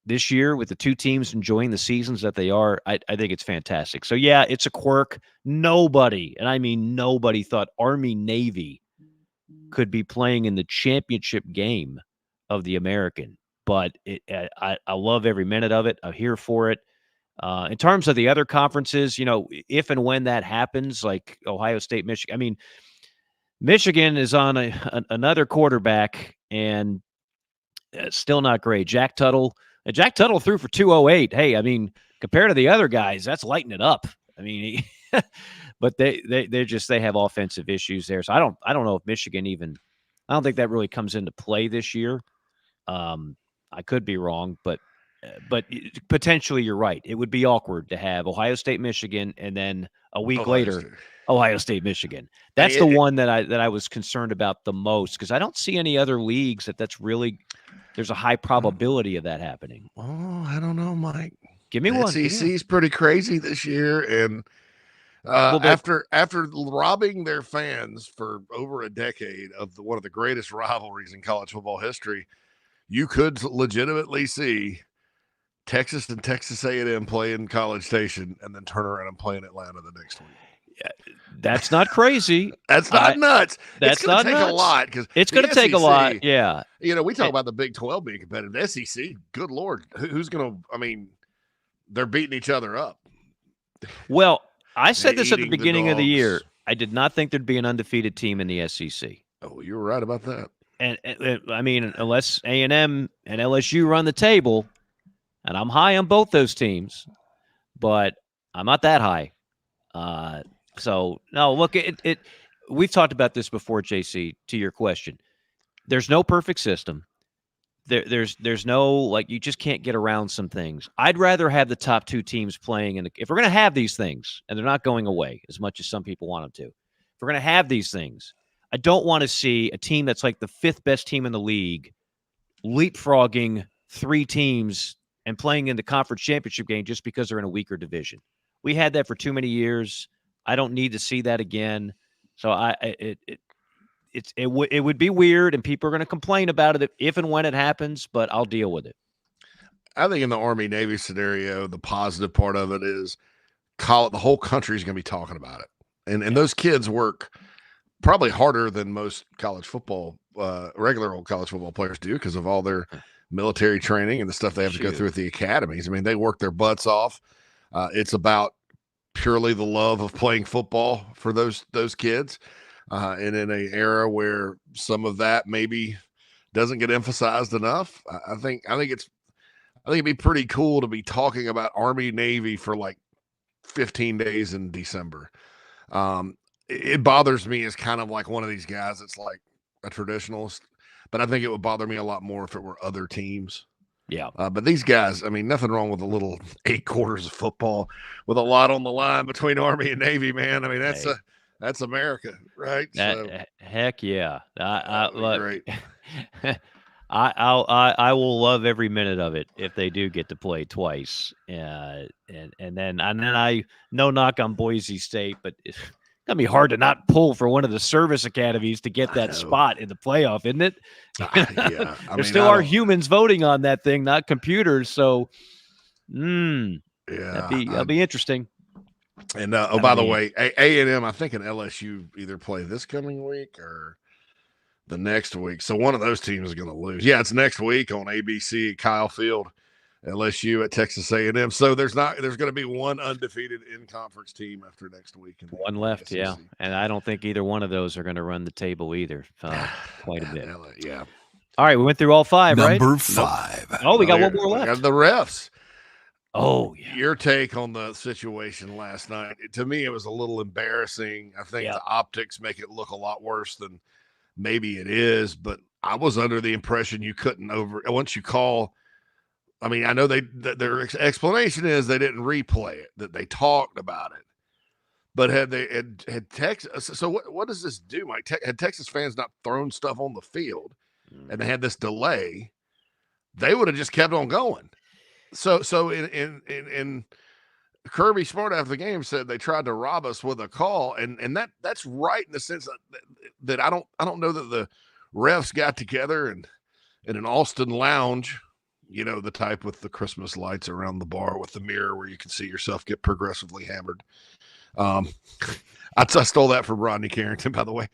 this year with the two teams enjoying the seasons that they are, I think it's fantastic. So yeah, it's a quirk. Nobody, and I mean nobody, thought Army Navy could be playing in the championship game of the American. But I love every minute of it. I'm here for it. In terms of the other conferences, if and when that happens, like Ohio State, Michigan. I mean, Michigan is on another quarterback, and still not great. Jack Tuttle threw for 208. Hey, I mean, compared to the other guys, that's lighting it up. I mean, but they have offensive issues there. So I don't know if Michigan even. I don't think that really comes into play this year. I could be wrong, but potentially you're right. It would be awkward to have Ohio State, Michigan, and then a week later, Ohio State, Michigan. That's the one that I was concerned about the most because I don't see any other leagues that's really there's a high probability of that happening. Oh, I don't know, Mike. Give me one. SEC's pretty crazy this year, and after robbing their fans for over a decade of one of the greatest rivalries in college football history, you could legitimately see Texas and Texas A&M play in College Station and then turn around and play in Atlanta the next week. Yeah, that's not crazy. That's not nuts. That's going to take a lot because it's going to take a lot. Yeah. We talk about the Big 12 being competitive. SEC, good Lord, who's going to? I mean, they're beating each other up. Well, I said this at the beginning of the year. I did not think there'd be an undefeated team in the SEC. Oh, you were right about that. And I mean, unless A&M and LSU run the table, and I'm high on both those teams, but I'm not that high. So no, look, we've talked about this before, JC, to your question. There's no perfect system. There's no, you just can't get around some things. I'd rather have the top two teams playing if we're going to have these things, and they're not going away as much as some people want them to. If we're going to have these things, I don't want to see a team that's like the fifth best team in the league leapfrogging three teams and playing in the conference championship game just because they're in a weaker division. We had that for too many years. I don't need to see that again. So it would be weird, and people are going to complain about it if and when it happens, but I'll deal with it. I think in the Army-Navy scenario, the positive part of it is the whole country is going to be talking about it. And those kids work probably harder than most college football, regular old college football players do because of all their military training and the stuff they have to go through at the academies. I mean, they work their butts off. It's about purely the love of playing football for those kids. And in an era where some of that maybe doesn't get emphasized enough, I think I think it'd be pretty cool to be talking about Army Navy for like 15 days in December. It bothers me as kind of like one of these guys that's like a traditionalist, but I think it would bother me a lot more if it were other teams. Yeah. But these guys, I mean, nothing wrong with a little 8 quarters of football with a lot on the line between Army and Navy, man. I mean, that's America, right? Heck yeah. Great. I will love every minute of it if they do get to play twice. And then I no knock on Boise State, but it's gonna be hard to not pull for one of the service academies to get that spot in the playoff, isn't it? Yeah, there still are humans voting on that thing, not computers. So, that'll be interesting. And by the way, A&M, I think, and LSU either play this coming week or the next week. So one of those teams is going to lose. Yeah, it's next week on ABC, Kyle Field, LSU at Texas A&M. So there's going to be one undefeated in-conference team after next week. One left, yeah. And I don't think either one of those are going to run the table either. Quite a bit. Yeah. All right, we went through all 5, right? Number 5. Oh, we got one more left. We got the refs. Oh, yeah. Your take on the situation last night. To me, it was a little embarrassing. I think the optics make it look a lot worse than maybe it is, but I was under the impression you couldn't once you call. I mean, I know their explanation is they didn't replay it, that they talked about it, but had Texas. So what does this do, Mike? Had Texas fans not thrown stuff on the field and they had this delay, they would have just kept on going. So in Kirby Smart after the game said they tried to rob us with a call, and that's right in the sense that I don't know that the refs got together and in an Austin lounge, you know, the type with the Christmas lights around the bar with the mirror where you can see yourself get progressively hammered. I stole that from Rodney Carrington, by the way.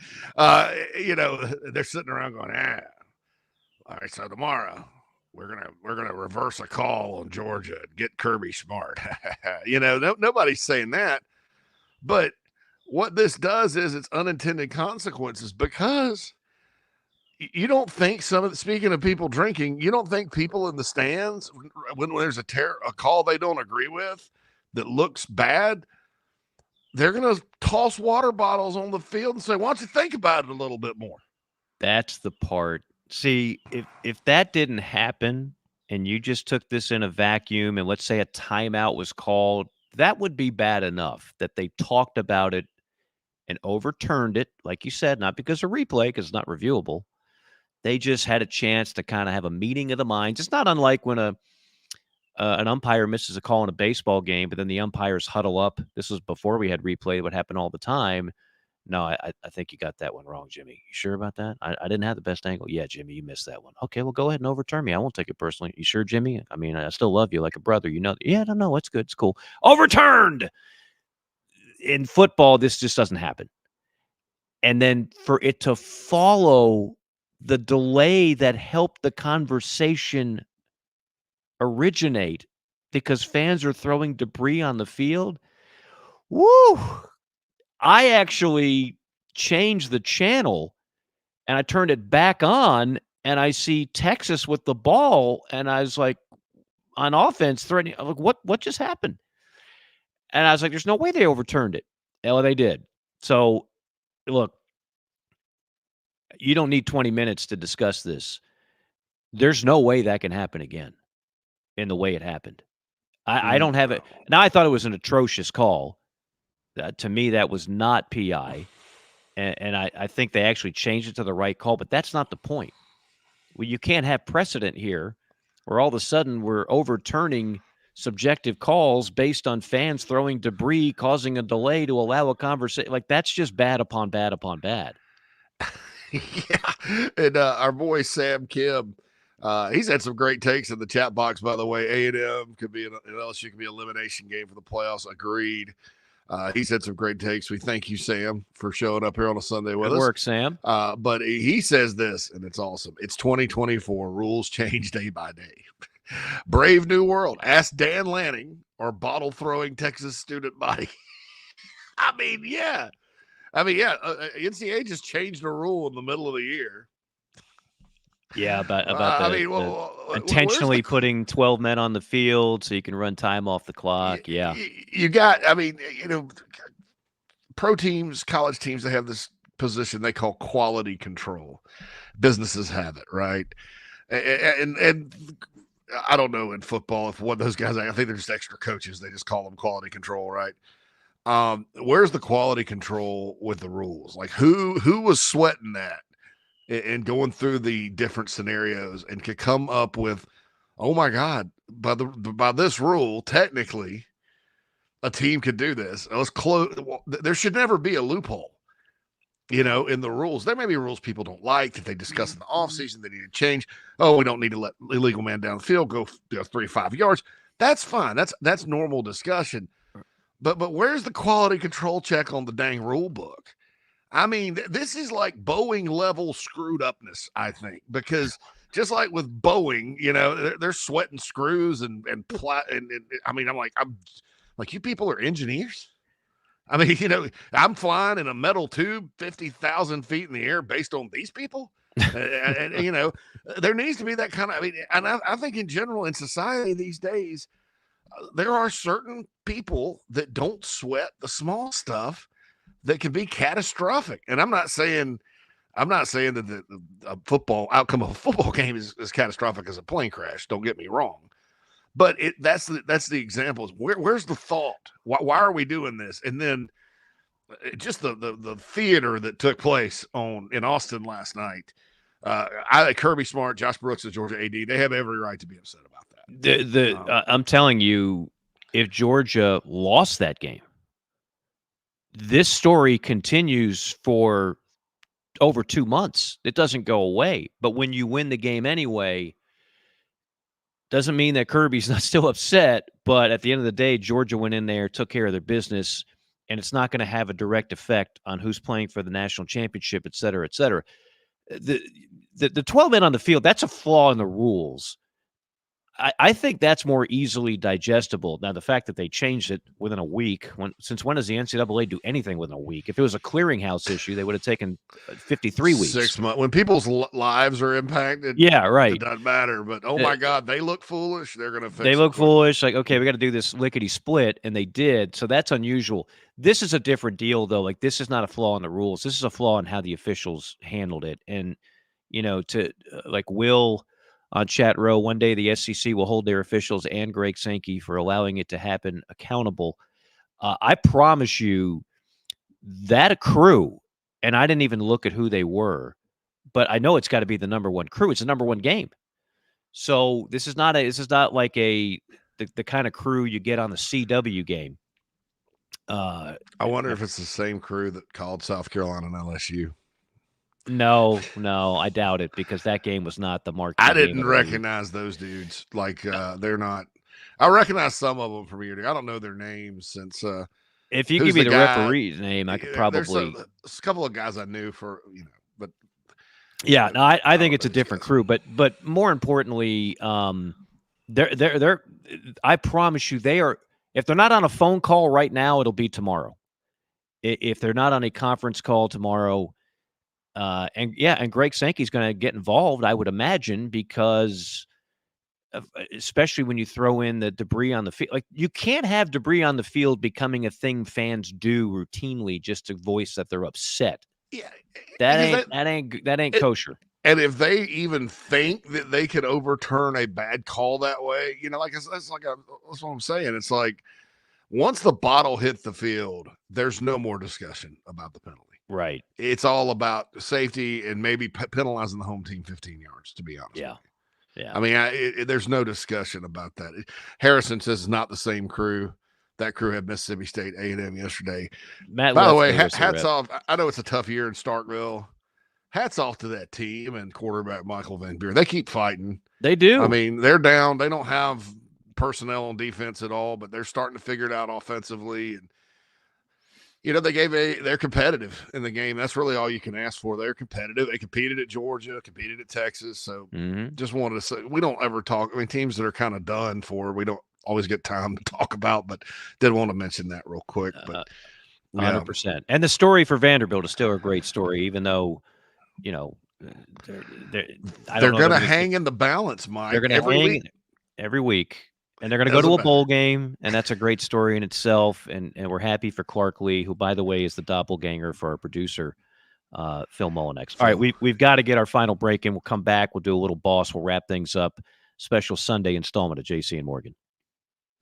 You know, they're sitting around going, all right, so tomorrow we're gonna reverse a call on Georgia and get Kirby Smart. You know, nobody's saying that, but what this does is it's unintended consequences, because you don't think speaking of people drinking, you don't think people in the stands when there's a call they don't agree with that looks bad, they're gonna toss water bottles on the field and say, "Why don't you think about it a little bit more?" That's the part. See, if that didn't happen and you just took this in a vacuum and let's say a timeout was called, that would be bad enough that they talked about it and overturned it, like you said, not because of replay, because it's not reviewable. They just had a chance to kind of have a meeting of the minds. It's not unlike when an umpire misses a call in a baseball game, but then the umpires huddle up. This was before we had replay. It would happen all the time. No, I think you got that one wrong, Jimmy. You sure about that? I didn't have the best angle. Yeah, Jimmy, you missed that one. Okay, well, go ahead and overturn me. I won't take it personally. You sure, Jimmy? I mean, I still love you like a brother. You know. Yeah, no, it's good. It's cool. Overturned! In football, this just doesn't happen. And then for it to follow the delay that helped the conversation originate because fans are throwing debris on the field, woo! I actually changed the channel and I turned it back on and I see Texas with the ball and I was like, on offense, threatening. I'm like, what just happened? And I was like, there's no way they overturned it. Well, they did. So, look, you don't need 20 minutes to discuss this. There's no way that can happen again in the way it happened. I don't have it. Now, I thought it was an atrocious call. To me, that was not PI, and I think they actually changed it to the right call, but that's not the point. Well, you can't have precedent here where all of a sudden we're overturning subjective calls based on fans throwing debris, causing a delay to allow a conversation. Like, that's just bad upon bad upon bad. Yeah, and our boy Sam Kim, he's had some great takes in the chat box, by the way. A&M could be an LSU could be an elimination game for the playoffs. Agreed. He's had some great takes. We thank you, Sam, for showing up here on a Sunday with us. Good work, Sam. But he says this, and it's awesome. It's 2024. Rules change day by day. Brave new world. Ask Dan Lanning or bottle-throwing Texas student body. I mean, yeah. NCAA just changed a rule in the middle of the year. Yeah, about that. I mean, intentionally putting 12 men on the field so you can run time off the clock. Yeah. You got, I mean, pro teams, college teams, they have this position they call quality control. Businesses have it, right? And I don't know in football if one of those guys, I think they're just extra coaches. They just call them quality control, right? Where's the quality control with the rules? Like who was sweating that and going through the different scenarios and could come up with, oh my God, by this rule, technically, a team could do this. Let's close. There should never be a loophole, in the rules. There may be rules people don't like that they discuss in the offseason. They need to change. Oh, we don't need to let illegal man down the field go 3 to 5 yards. That's fine. That's normal discussion. But where's the quality control check on the dang rule book? I mean, this is like Boeing level screwed upness, I think, because just like with Boeing, they're sweating screws and I mean, I'm like, you people are engineers. I mean, I'm flying in a metal tube 50,000 feet in the air based on these people. and there needs to be that kind of, and I think in general in society these days, there are certain people that don't sweat the small stuff that can be catastrophic. And I'm not saying that the football outcome of a football game is as catastrophic as a plane crash. Don't get me wrong. But that's the examples. Where's the thought? Why are we doing this? And then just the theater that took place in Austin last night. Kirby Smart, Josh Brooks, the Georgia AD, they have every right to be upset about that. I'm telling you, if Georgia lost that game, this story continues for over 2 months. It doesn't go away. But when you win the game anyway, doesn't mean that Kirby's not still upset, but at the end of the day, Georgia went in there, took care of their business, and it's not going to have a direct effect on who's playing for the national championship, et cetera, et cetera. The 12 men on the field, that's a flaw in the rules. I think that's more easily digestible. Now, the fact that they changed it within a week, since when does the NCAA do anything within a week? If it was a clearinghouse issue, they would have taken 53 weeks. 6 months. When people's lives are impacted, yeah, right. It doesn't matter. But, oh, my God, they look foolish. They're going to fix it. They look foolish. Like, okay, we got to do this lickety split, and they did. So that's unusual. This is a different deal, though. Like, this is not a flaw in the rules. This is a flaw in how the officials handled it. And, like Will – on chat row, one day the SEC will hold their officials and Greg Sankey for allowing it to happen accountable. I promise you that crew, and I didn't even look at who they were, but I know it's got to be the number one crew. It's the number one game. So this is not like the kind of crew you get on the CW game. I wonder if it's the same crew that called South Carolina and LSU. No, I doubt it, because that game was not the marquee. I didn't recognize those dudes. Like, they're not. I recognize some of them from year to year. I don't know their names since. If you give me the referee's name, I could probably. There's a couple of guys I knew but. Yeah, no, I think it's a different crew, but more importantly, they're. I promise you, they are. If they're not on a phone call right now, it'll be tomorrow. If they're not on a conference call tomorrow. And Greg Sankey's going to get involved, I would imagine, because especially when you throw in the debris on the field. Like, you can't have debris on the field becoming a thing fans do routinely just to voice that they're upset. Yeah, that ain't kosher. And if they even think that they could overturn a bad call that way, that's what I'm saying. It's like, once the bottle hit the field, there's no more discussion about the penalty. Right. It's all about safety and maybe penalizing the home team 15 yards, to be honest. Yeah. Yeah. I mean, there's no discussion about that. Harrison says it's not the same crew. That crew had Mississippi State A&M yesterday. By the way, hats off. I know it's a tough year in Starkville. Hats off to that team and quarterback Michael Van Buren. They keep fighting. They do. I mean, they're down. They don't have personnel on defense at all, but they're starting to figure it out offensively. And they're competitive in the game. That's really all you can ask for. They're competitive. They competed at Georgia, competed at Texas. So just wanted to say, we don't ever talk. I mean, teams that are kind of done for, we don't always get time to talk about, but did want to mention that real quick. But 100%. And the story for Vanderbilt is still a great story, even though, They're going to hang in the balance, Mike. They're going to hang every week, and they're going to go to a bowl game, and that's a great story in itself. And we're happy for Clark Lee, who, by the way, is the doppelganger for our producer, Phil Mullinex. All right, we've got to get our final break in. We'll come back. We'll do a little boss. We'll wrap things up. Special Sunday installment of JC and Morgan.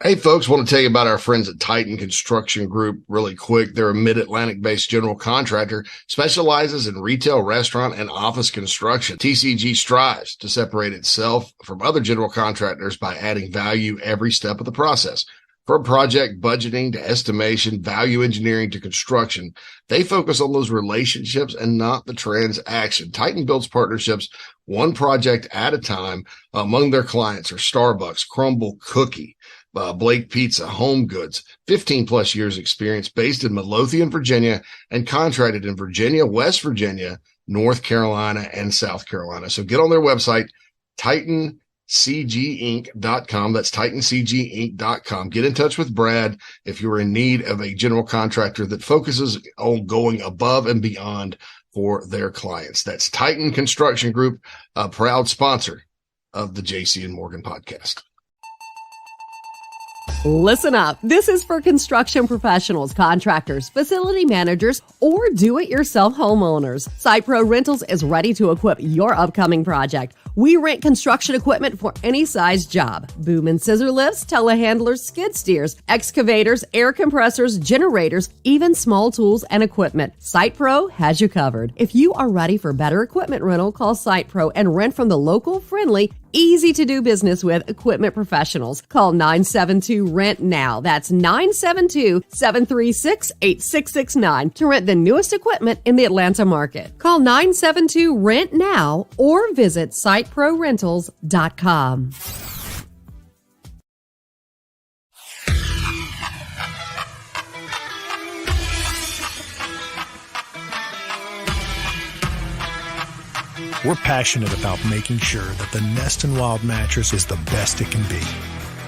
Hey, folks, want to tell you about our friends at Titan Construction Group really quick. They're a Mid-Atlantic-based general contractor, specializes in retail, restaurant, and office construction. TCG strives to separate itself from other general contractors by adding value every step of the process. From project budgeting to estimation, value engineering to construction, they focus on those relationships and not the transaction. Titan builds partnerships one project at a time. Among their clients are Starbucks, Crumble Cookie, Blake Pizza, Home Goods, 15 plus years experience, based in Midlothian, Virginia, and contracted in Virginia, West Virginia, North Carolina, and South Carolina. So get on their website, TitanCGinc.com. That's TitanCGinc.com. Get in touch with Brad if you're in need of a general contractor that focuses on going above and beyond for their clients. That's Titan Construction Group, a proud sponsor of the JC and Morgan podcast. Listen up. This is for construction professionals, contractors, facility managers, or do-it-yourself homeowners. SitePro Rentals is ready to equip your upcoming project. We rent construction equipment for any size job. Boom and scissor lifts, telehandlers, skid steers, excavators, air compressors, generators, even small tools and equipment. SitePro has you covered. If you are ready for better equipment rental, call SitePro and rent from the local, friendly, easy to do business with equipment professionals. Call 972-RENT-NOW. That's 972-736-8669 to rent the newest equipment in the Atlanta market. Call 972-RENT-NOW or visit siteprorentals.com. We're passionate about making sure that the Nest and Wild mattress is the best it can be.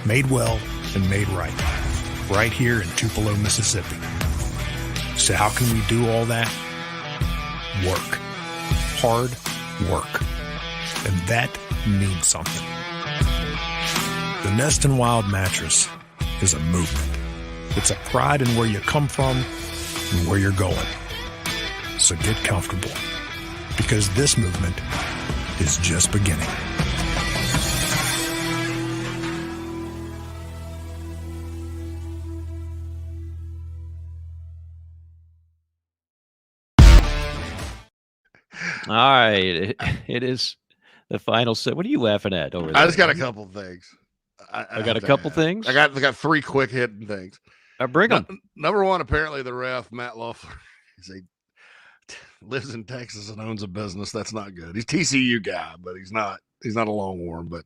Made well and made right. Right here in Tupelo, Mississippi. So how can we do all that? Work. Hard work. And that means something. The Nest and Wild mattress is a movement. It's a pride in where you come from and where you're going. So get comfortable, because this movement is just beginning. All right. It is the final set. What are you laughing at over there? I just got a couple of things. I got a couple things? I got three quick hitting things. Bring them. Number one, apparently the ref, Matt Loeffler, lives in Texas and owns a business. That's not good. He's TCU guy, but he's not a Longhorn. But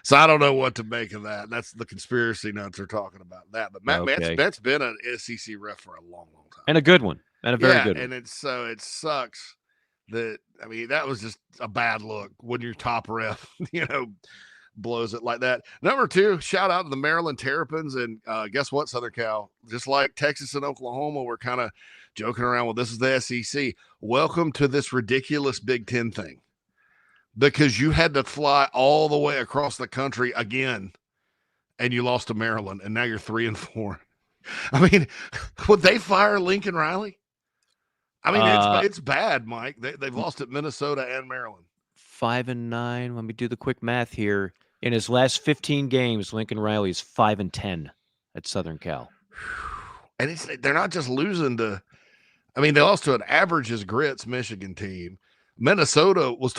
so I don't know what to make of that. That's the conspiracy nuts are talking about that. But Matt's been an SEC ref for a long, long time. And a good one. And a very good one. And it sucks that, I mean, that was just a bad look when your top ref, blows it like that. Number two, shout out to the Maryland Terrapins. And guess what, Southern Cal? Just like Texas and Oklahoma, we're kind of joking around. Well, this is the SEC. Welcome to this ridiculous Big Ten thing, because you had to fly all the way across the country again, and you lost to Maryland, and now you're 3-4. I mean, would they fire Lincoln Riley? I mean, it's bad, Mike. They've lost at Minnesota and Maryland. 5-9. Let me do the quick math here. In his last 15 games, Lincoln Riley is 5-10 at Southern Cal. And they're not just losing to, I mean, they lost to an average as grits Michigan team. Minnesota was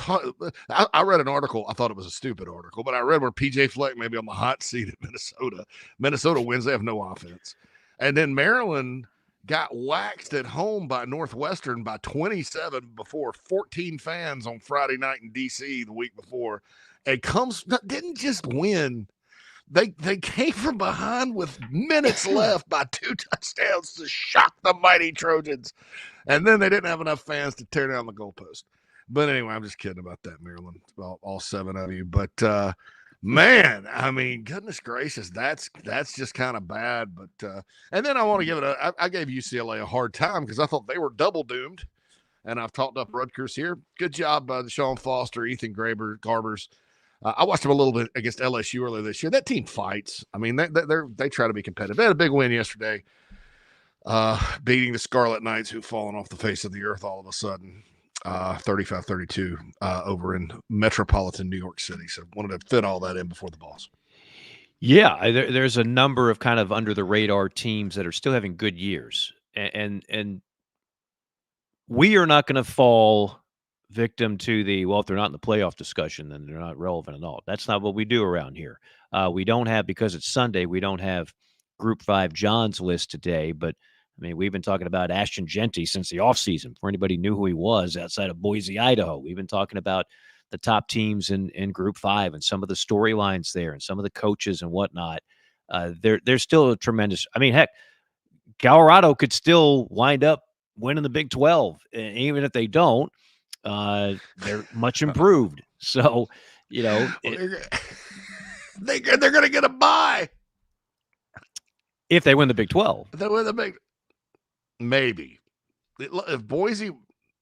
I read an article. I thought it was a stupid article, but I read where PJ Fleck may be on the hot seat at Minnesota. Minnesota wins. They have no offense. And then Maryland got waxed at home by Northwestern by 27 before 14 fans on Friday night in D.C. the week before. And didn't just win. They came from behind with minutes left by 2 touchdowns to shock the mighty Trojans. And then they didn't have enough fans to tear down the goalpost. But anyway, I'm just kidding about that, Maryland, all 7 of you. But, man, I mean, goodness gracious, that's just kind of bad. But and then I want to give I gave UCLA a hard time because I thought they were double doomed. and I've talked up Rutgers here. Good job by Sean Foster, Ethan Garbers. I watched them a little bit against LSU earlier this year. That team fights. I mean, they try to be competitive. They had a big win yesterday, beating the Scarlet Knights, who've fallen off the face of the earth all of a sudden, 35-32 over in metropolitan New York City. So wanted to fit all that in before the Boss. Yeah, there's a number of kind of under the radar teams that are still having good years, and we are not going to fall victim to if they're not in the playoff discussion, then they're not relevant at all. That's not what we do around here. We don't have, because it's Sunday, we don't have Group 5 John's list today, but I mean, we've been talking about Ashton Genty since the offseason, before anybody knew who he was outside of Boise, Idaho. We've been talking about the top teams in Group 5 and some of the storylines there and some of the coaches and whatnot. There's still a tremendous, I mean, heck, Colorado could still wind up winning the Big 12. And even if they don't, they're much improved. So, they're going to get a bye. If they win the Big 12. If they win the Big, maybe. If Boise,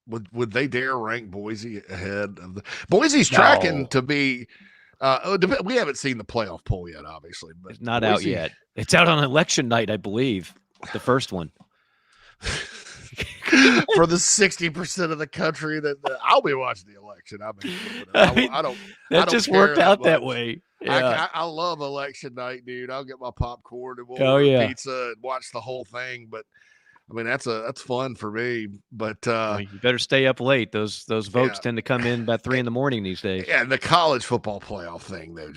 would they dare rank Boise ahead of the Boise's tracking to be we haven't seen the playoff poll yet, obviously, but it's not out yet. It's out on election night, I believe. The first one. For the 60% of the country that I'll be watching the election. I don't. That just worked out that way. Yeah. I love election night, dude. I'll get my popcorn and we'll order pizza and watch the whole thing. But I mean, that's fun for me. But you better stay up late. Those votes tend to come in about 3 a.m. these days. Yeah, and the college football playoff thing, though,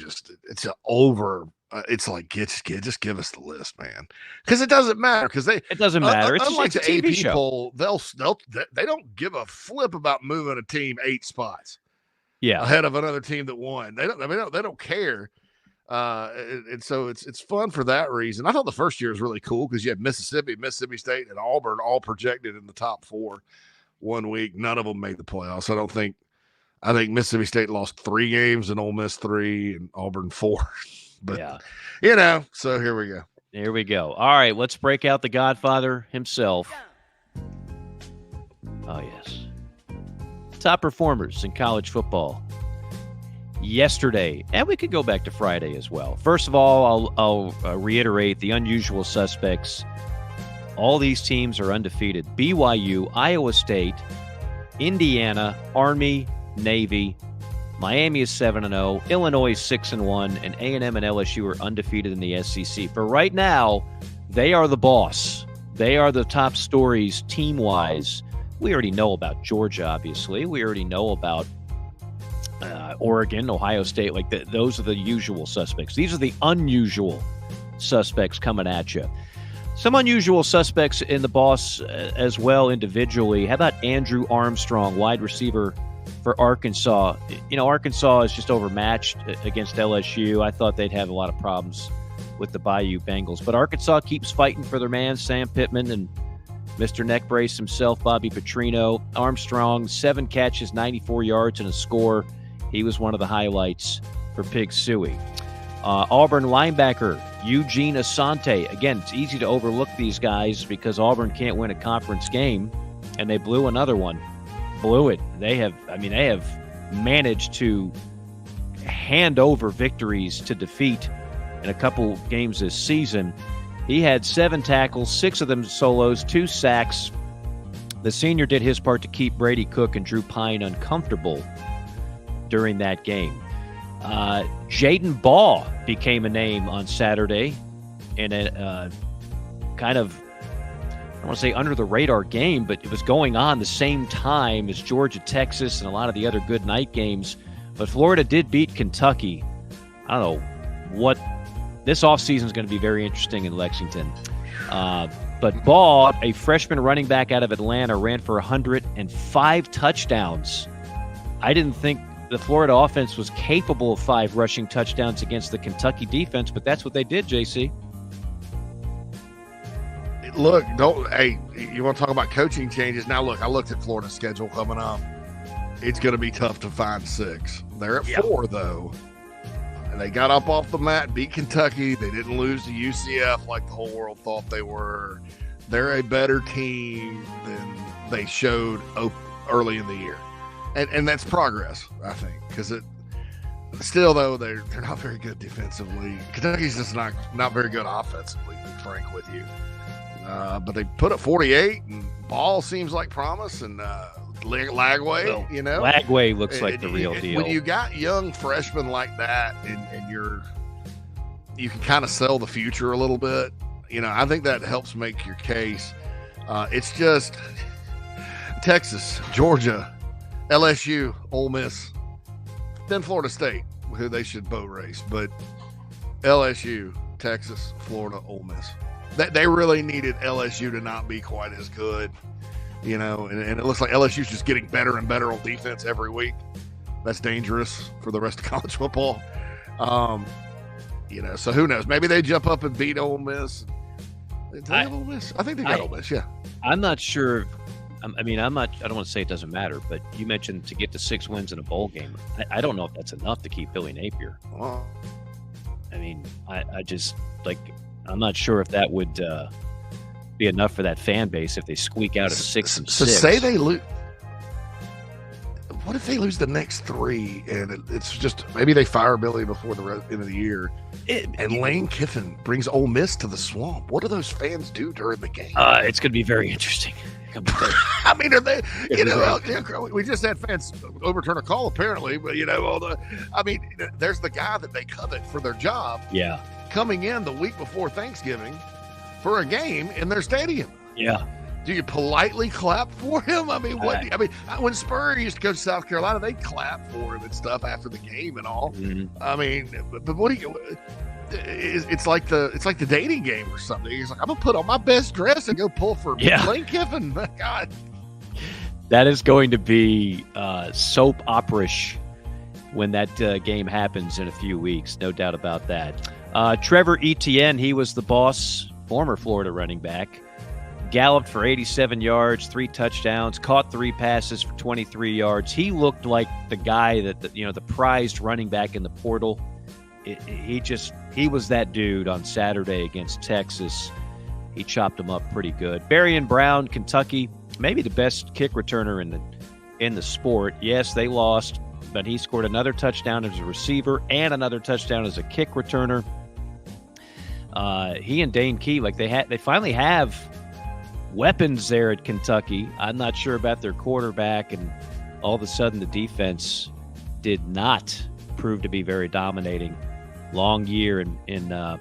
it's over. It's like just give us the list, man, because it doesn't matter. Because it doesn't matter. It's unlike just a the TV AP show. poll, they don't give a flip about moving a team 8 spots. Yeah, ahead of another team that won. They don't care. And so it's fun for that reason. I thought the first year was really cool because you had Mississippi State, and Auburn all projected in the top 4 1 week. None of them made the playoffs. I think Mississippi State lost 3 games and Ole Miss 3 and Auburn 4. But so here we go. Here we go. All right, let's break out the Godfather himself. Oh yes. Top performers in college football yesterday, and we could go back to Friday as well. First of all, I'll reiterate the unusual suspects. All these teams are undefeated. BYU, Iowa State, Indiana, Army, Navy. Miami is 7-0. Illinois is 6-1, and A&M and LSU are undefeated in the SEC. For right now, they are the boss. They are the top stories team-wise. We already know about Georgia, obviously. We already know about Oregon, Ohio State. Those are the usual suspects. These are the unusual suspects coming at you. Some unusual suspects in the boss as well individually. How about Andrew Armstrong, wide receiver for Arkansas? Arkansas is just overmatched against LSU. I thought they'd have a lot of problems with the Bayou Bengals, but Arkansas keeps fighting for their man, Sam Pittman, and Mr. Neck Brace himself, Bobby Petrino. Armstrong, 7 catches, 94 yards, and a score. He was one of the highlights for Pig Suey. Auburn linebacker Eugene Asante. Again, it's easy to overlook these guys because Auburn can't win a conference game, and they blew another one. Blew it. They have managed to hand over victories to defeat in a couple games this season. He had 7 tackles, 6 of them solos, 2 sacks. The senior did his part to keep Brady Cook and Drew Pine uncomfortable during that game. Jaden Baugh became a name on Saturday in a kind of, I don't want to say under the radar game, but it was going on the same time as Georgia, Texas, and a lot of the other good night games. But Florida did beat Kentucky. I don't know what this offseason is going to be very interesting in Lexington. But Baugh, a freshman running back out of Atlanta, ran for 105 touchdowns. I didn't think the Florida offense was capable of 5 rushing touchdowns against the Kentucky defense, but that's what they did, JC. Look, you want to talk about coaching changes? Now, look, I looked at Florida's schedule coming up. It's going to be tough to find 6. They're at 4, though. And they got up off the mat, beat Kentucky. They didn't lose to UCF like the whole world thought they were. They're a better team than they showed early in the year, and that's progress, I think, because it still though they're not very good defensively. Kentucky's just not very good offensively, to be frank with you. But they put up 48, and Ball seems like promise, and Lagway, Well, you know, Lagway looks like the real deal. When you got young freshmen like that, and you can kind of sell the future a little bit, you know, I think that helps make your case. It's just Texas, Georgia, LSU, Ole Miss, then Florida State, who they should boat race, but LSU, Texas, Florida, Ole Miss. They really needed LSU to not be quite as good, you know, and it looks like LSU's just getting better and better on defense every week. That's dangerous for the rest of college football. You know, so who knows? Maybe they jump up and beat Ole Miss. Do they have Ole Miss? I think they got Ole Miss, yeah. I'm not sure. I don't want to say it doesn't matter, but you mentioned to get to 6 wins in a bowl game. I don't know if that's enough to keep Billy Napier. Well, I mean, I just, like, I'm not sure if that would be enough for that fan base if they squeak out at 6 and 6. So say they lose. What if they lose the next 3 and it's just maybe they fire Billy before the end of the year, and Lane Kiffin brings Ole Miss to the swamp? What do those fans do during the game? It's going to be very interesting. I mean, are they? You know, we just had fans overturn a call apparently, but you know, there's the guy that they covet for their job. Yeah, coming in the week before Thanksgiving for a game in their stadium. Yeah. Do you politely clap for him? I mean, when Spurrier used to go to South Carolina, they'd clap for him and stuff after the game and all. Mm-hmm. I mean, but what do you? It's like the dating game or something. He's like, I'm gonna put on my best dress and go pull for Lane Kiffin. God, that is going to be soap opera-ish when that game happens in a few weeks. No doubt about that. Trevor Etienne, he was the boss, former Florida running back. Galloped for 87 yards, 3 touchdowns, caught 3 passes for 23 yards. He looked like the guy that, the prized running back in the portal. He was that dude on Saturday against Texas. He chopped him up pretty good. Berrien Brown, Kentucky, maybe the best kick returner in the sport. Yes, they lost, but he scored another touchdown as a receiver and another touchdown as a kick returner. He and Dane Key, they finally have weapons there at Kentucky. I'm not sure about their quarterback, and all of a sudden the defense did not prove to be very dominating. Long year in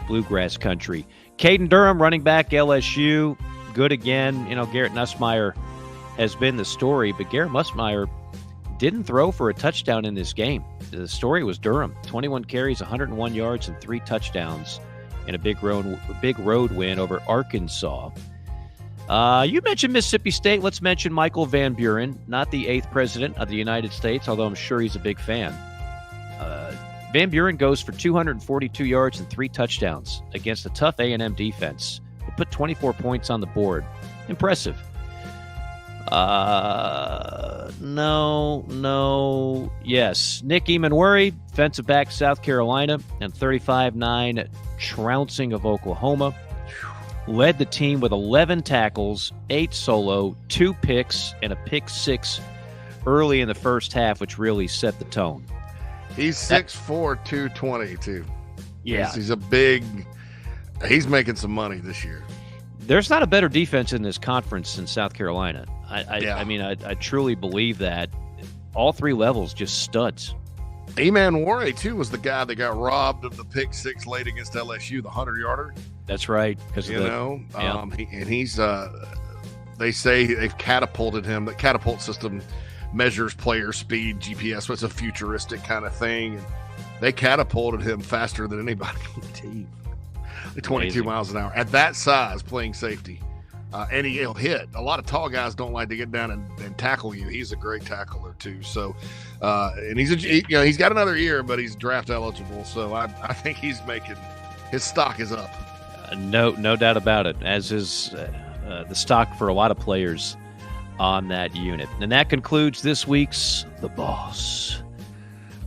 bluegrass country. Caden Durham, running back, LSU, good again. Garrett Nussmeier has been the story, but Garrett Nussmeier didn't throw for a touchdown in this game. The story was Durham, 21 carries, 101 yards, and 3 touchdowns in a big road win over Arkansas. You mentioned Mississippi State. Let's mention Michael Van Buren, not the 8th president of the United States, although I'm sure he's a big fan. Van Buren goes for 242 yards and 3 touchdowns against a tough A&M defense. He put 24 points on the board. Impressive. Yes. Nick Emanwari, defensive back, South Carolina, and 35-9 trouncing of Oklahoma. Led the team with 11 tackles, 8 solo, 2 picks, and a pick 6 early in the first half, which really set the tone. He's 6'4", 220 too. Yeah. He's making some money this year. There's not a better defense in this conference than South Carolina. I truly believe that. All 3 levels just studs. Emanwari too was the guy that got robbed of the pick 6 late against LSU, the 100-yarder. That's right. He's they say they've catapulted him. The catapult system measures player speed, GPS, so it's a futuristic kind of thing. And they catapulted him faster than anybody on the team. 22 miles an hour at that size, playing safety. And he'll hit. A lot of tall guys don't like to get down and tackle you. He's a great tackler too. So, and he's got another year, but he's draft eligible. So I think he's making his stock is up. No doubt about it. As is the stock for a lot of players on that unit. And that concludes this week's The Boss.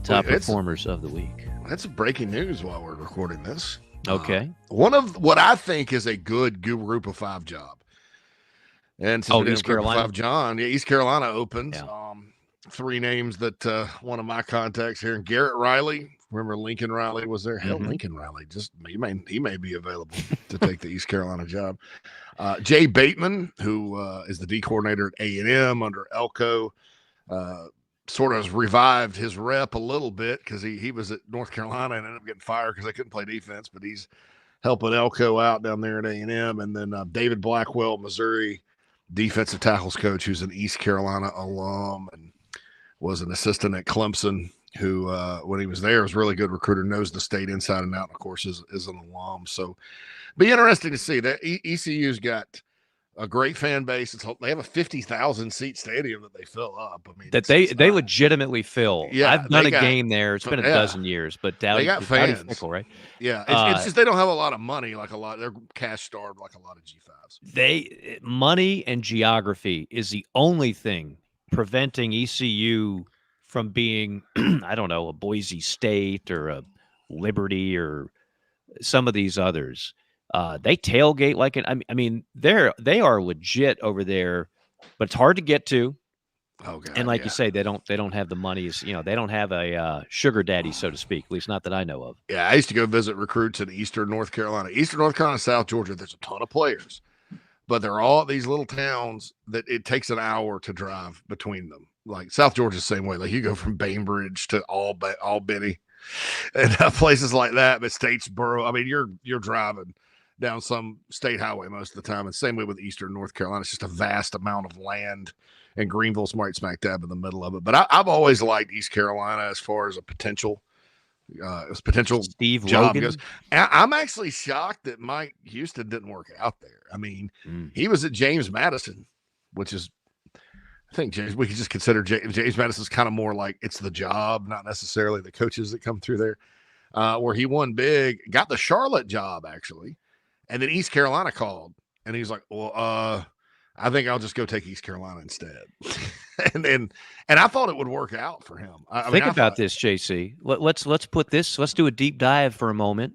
Top performers of the week. That's breaking news while we're recording this. Okay. One of what I think is a good group of 5 job. And since East Carolina, John, East Carolina opens. Yeah. Three names that one of my contacts here, Garrett Riley. Remember Lincoln Riley was there? Hell, Lincoln Riley. Just he may be available to take the East Carolina job. Jay Bateman, who is the D coordinator at A&M under Elko, sort of has revived his rep a little bit because he was at North Carolina and ended up getting fired because they couldn't play defense. But he's helping Elko out down there at A&M. And then David Blackwell, Missouri defensive tackles coach, who's an East Carolina alum and was an assistant at Clemson, who when he was there was a really good recruiter, knows the state inside and out, and of course is an alum. So be interesting to see that ECU's got a great fan base. They have a 50,000 seat stadium that they fill up. I mean, that they legitimately fill. Yeah, I've done a game there. It's been a dozen years, but they got fans. Fickle, right? Yeah, it's just they don't have a lot of money like a lot. They're cash starved like a lot of G5s. Money and geography is the only thing preventing ECU from being, I don't know, a Boise State or a Liberty or some of these others. They tailgate like it. I mean, they are legit over there, but it's hard to get to. Oh God! And like you say, they don't have the money. They don't have a sugar daddy, so to speak. At least not that I know of. Yeah, I used to go visit recruits in Eastern North Carolina, South Georgia. There's a ton of players, but they're all these little towns that it takes an hour to drive between them. Like South Georgia's the same way. Like you go from Bainbridge to Albany and places like that. But Statesboro, I mean, you're driving down some state highway most of the time. And same way with Eastern North Carolina. It's just a vast amount of land, and Greenville's right smack dab in the middle of it. But I've always liked East Carolina as far as a potential Steve job Logan goes. I'm actually shocked that Mike Houston didn't work out there. I mean, he was at James Madison, which is, I think we could just consider James Madison's kind of more like it's the job, not necessarily the coaches that come through there. Where he won big, got the Charlotte job actually, and then East Carolina called, and he's like, "Well, I think I'll just go take East Carolina instead." and I thought it would work out for him. Think about this, JC. Let's put this. Let's do a deep dive for a moment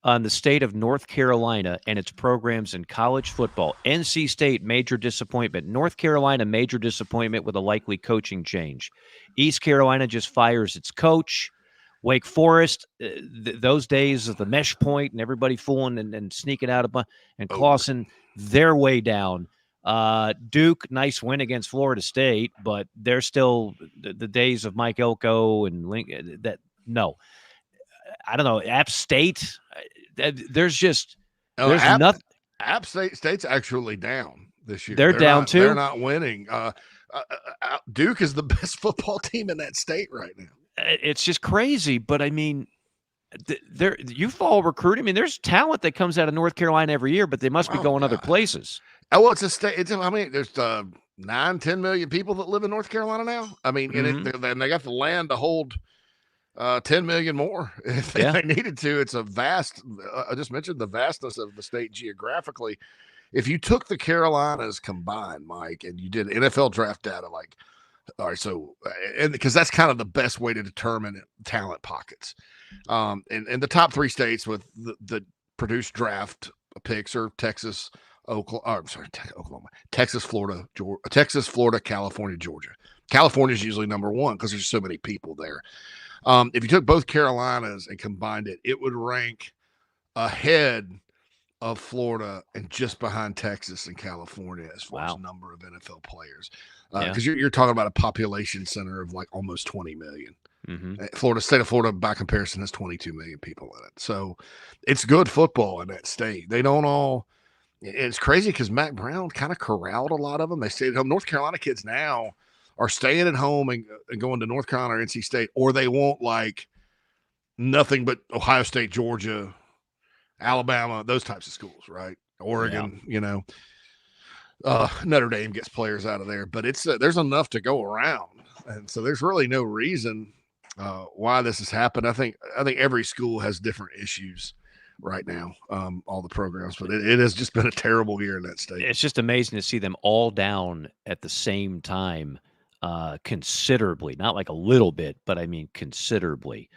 on the state of North Carolina and its programs in college football. NC State, major disappointment. North Carolina, major disappointment with a likely coaching change. East Carolina just fires its coach. Wake Forest, those days of the mesh point and everybody fooling and sneaking out and Clawson, they're way down. Duke, nice win against Florida State, but they're still the days of Mike Elko and Lincoln. No. I don't know. App State, there's nothing. App State's actually down this year. They're down too. They're not winning. Duke is the best football team in that state right now. It's just crazy. But I mean, you follow recruiting. I mean, there's talent that comes out of North Carolina every year, but they must be going other places. Oh, well, it's a state. There's 9-10 million people that live in North Carolina now. I mean, and they got the land to hold 10 million more if they needed to. It's a vast, I just mentioned the vastness of the state geographically. If you took the Carolinas combined, Mike, and you did NFL draft data, like, all right, so, and because that's kind of the best way to determine talent pockets. And the top three states with the produced draft picks are Texas, Oklahoma, Texas, Florida, Georgia, California, Georgia. California is usually number one because there's so many people there. If you took both Carolinas and combined it, it would rank ahead of Florida and just behind Texas and California as far as number of NFL players. Because you're talking about a population center of like almost 20 million. State of Florida, by comparison, has 22 million people in it. So it's good football in that state. They don't all – it's crazy because Matt Brown kind of corralled a lot of them. They stayed at home. North Carolina kids now – are staying at home and going to North Carolina or NC State, or they won't like nothing but Ohio State, Georgia, Alabama, those types of schools, right? Oregon, Notre Dame gets players out of there, but it's there's enough to go around, and so there's really no reason why this has happened. I think every school has different issues right now, all the programs, but it has just been a terrible year in that state. It's just amazing to see them all down at the same time. Considerably, not like a little bit, but I mean considerably.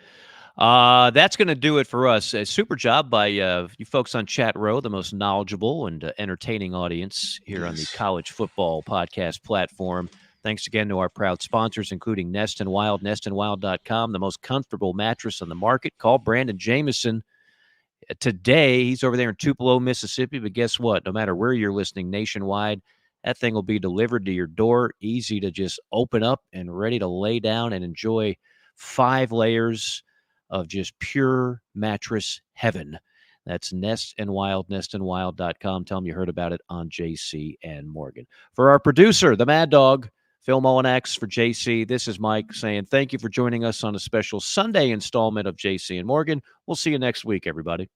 That's going to do it for us. A super job by you folks on Chat Row, the most knowledgeable and entertaining audience here on the College Football Podcast platform. Thanks again to our proud sponsors, including Nest and Wild, nestandwild.com, the most comfortable mattress on the market. Call Brandon Jameson today. He's over there in Tupelo, Mississippi, but guess what? No matter where you're listening nationwide, that thing will be delivered to your door, easy to just open up and ready to lay down and enjoy 5 layers of just pure mattress heaven. That's Nest and Wild, nestandwild.com. Tell them you heard about it on JC and Morgan. For our producer, the Mad Dog, Phil Molinax, for JC, this is Mike saying thank you for joining us on a special Sunday installment of JC and Morgan. We'll see you next week, everybody.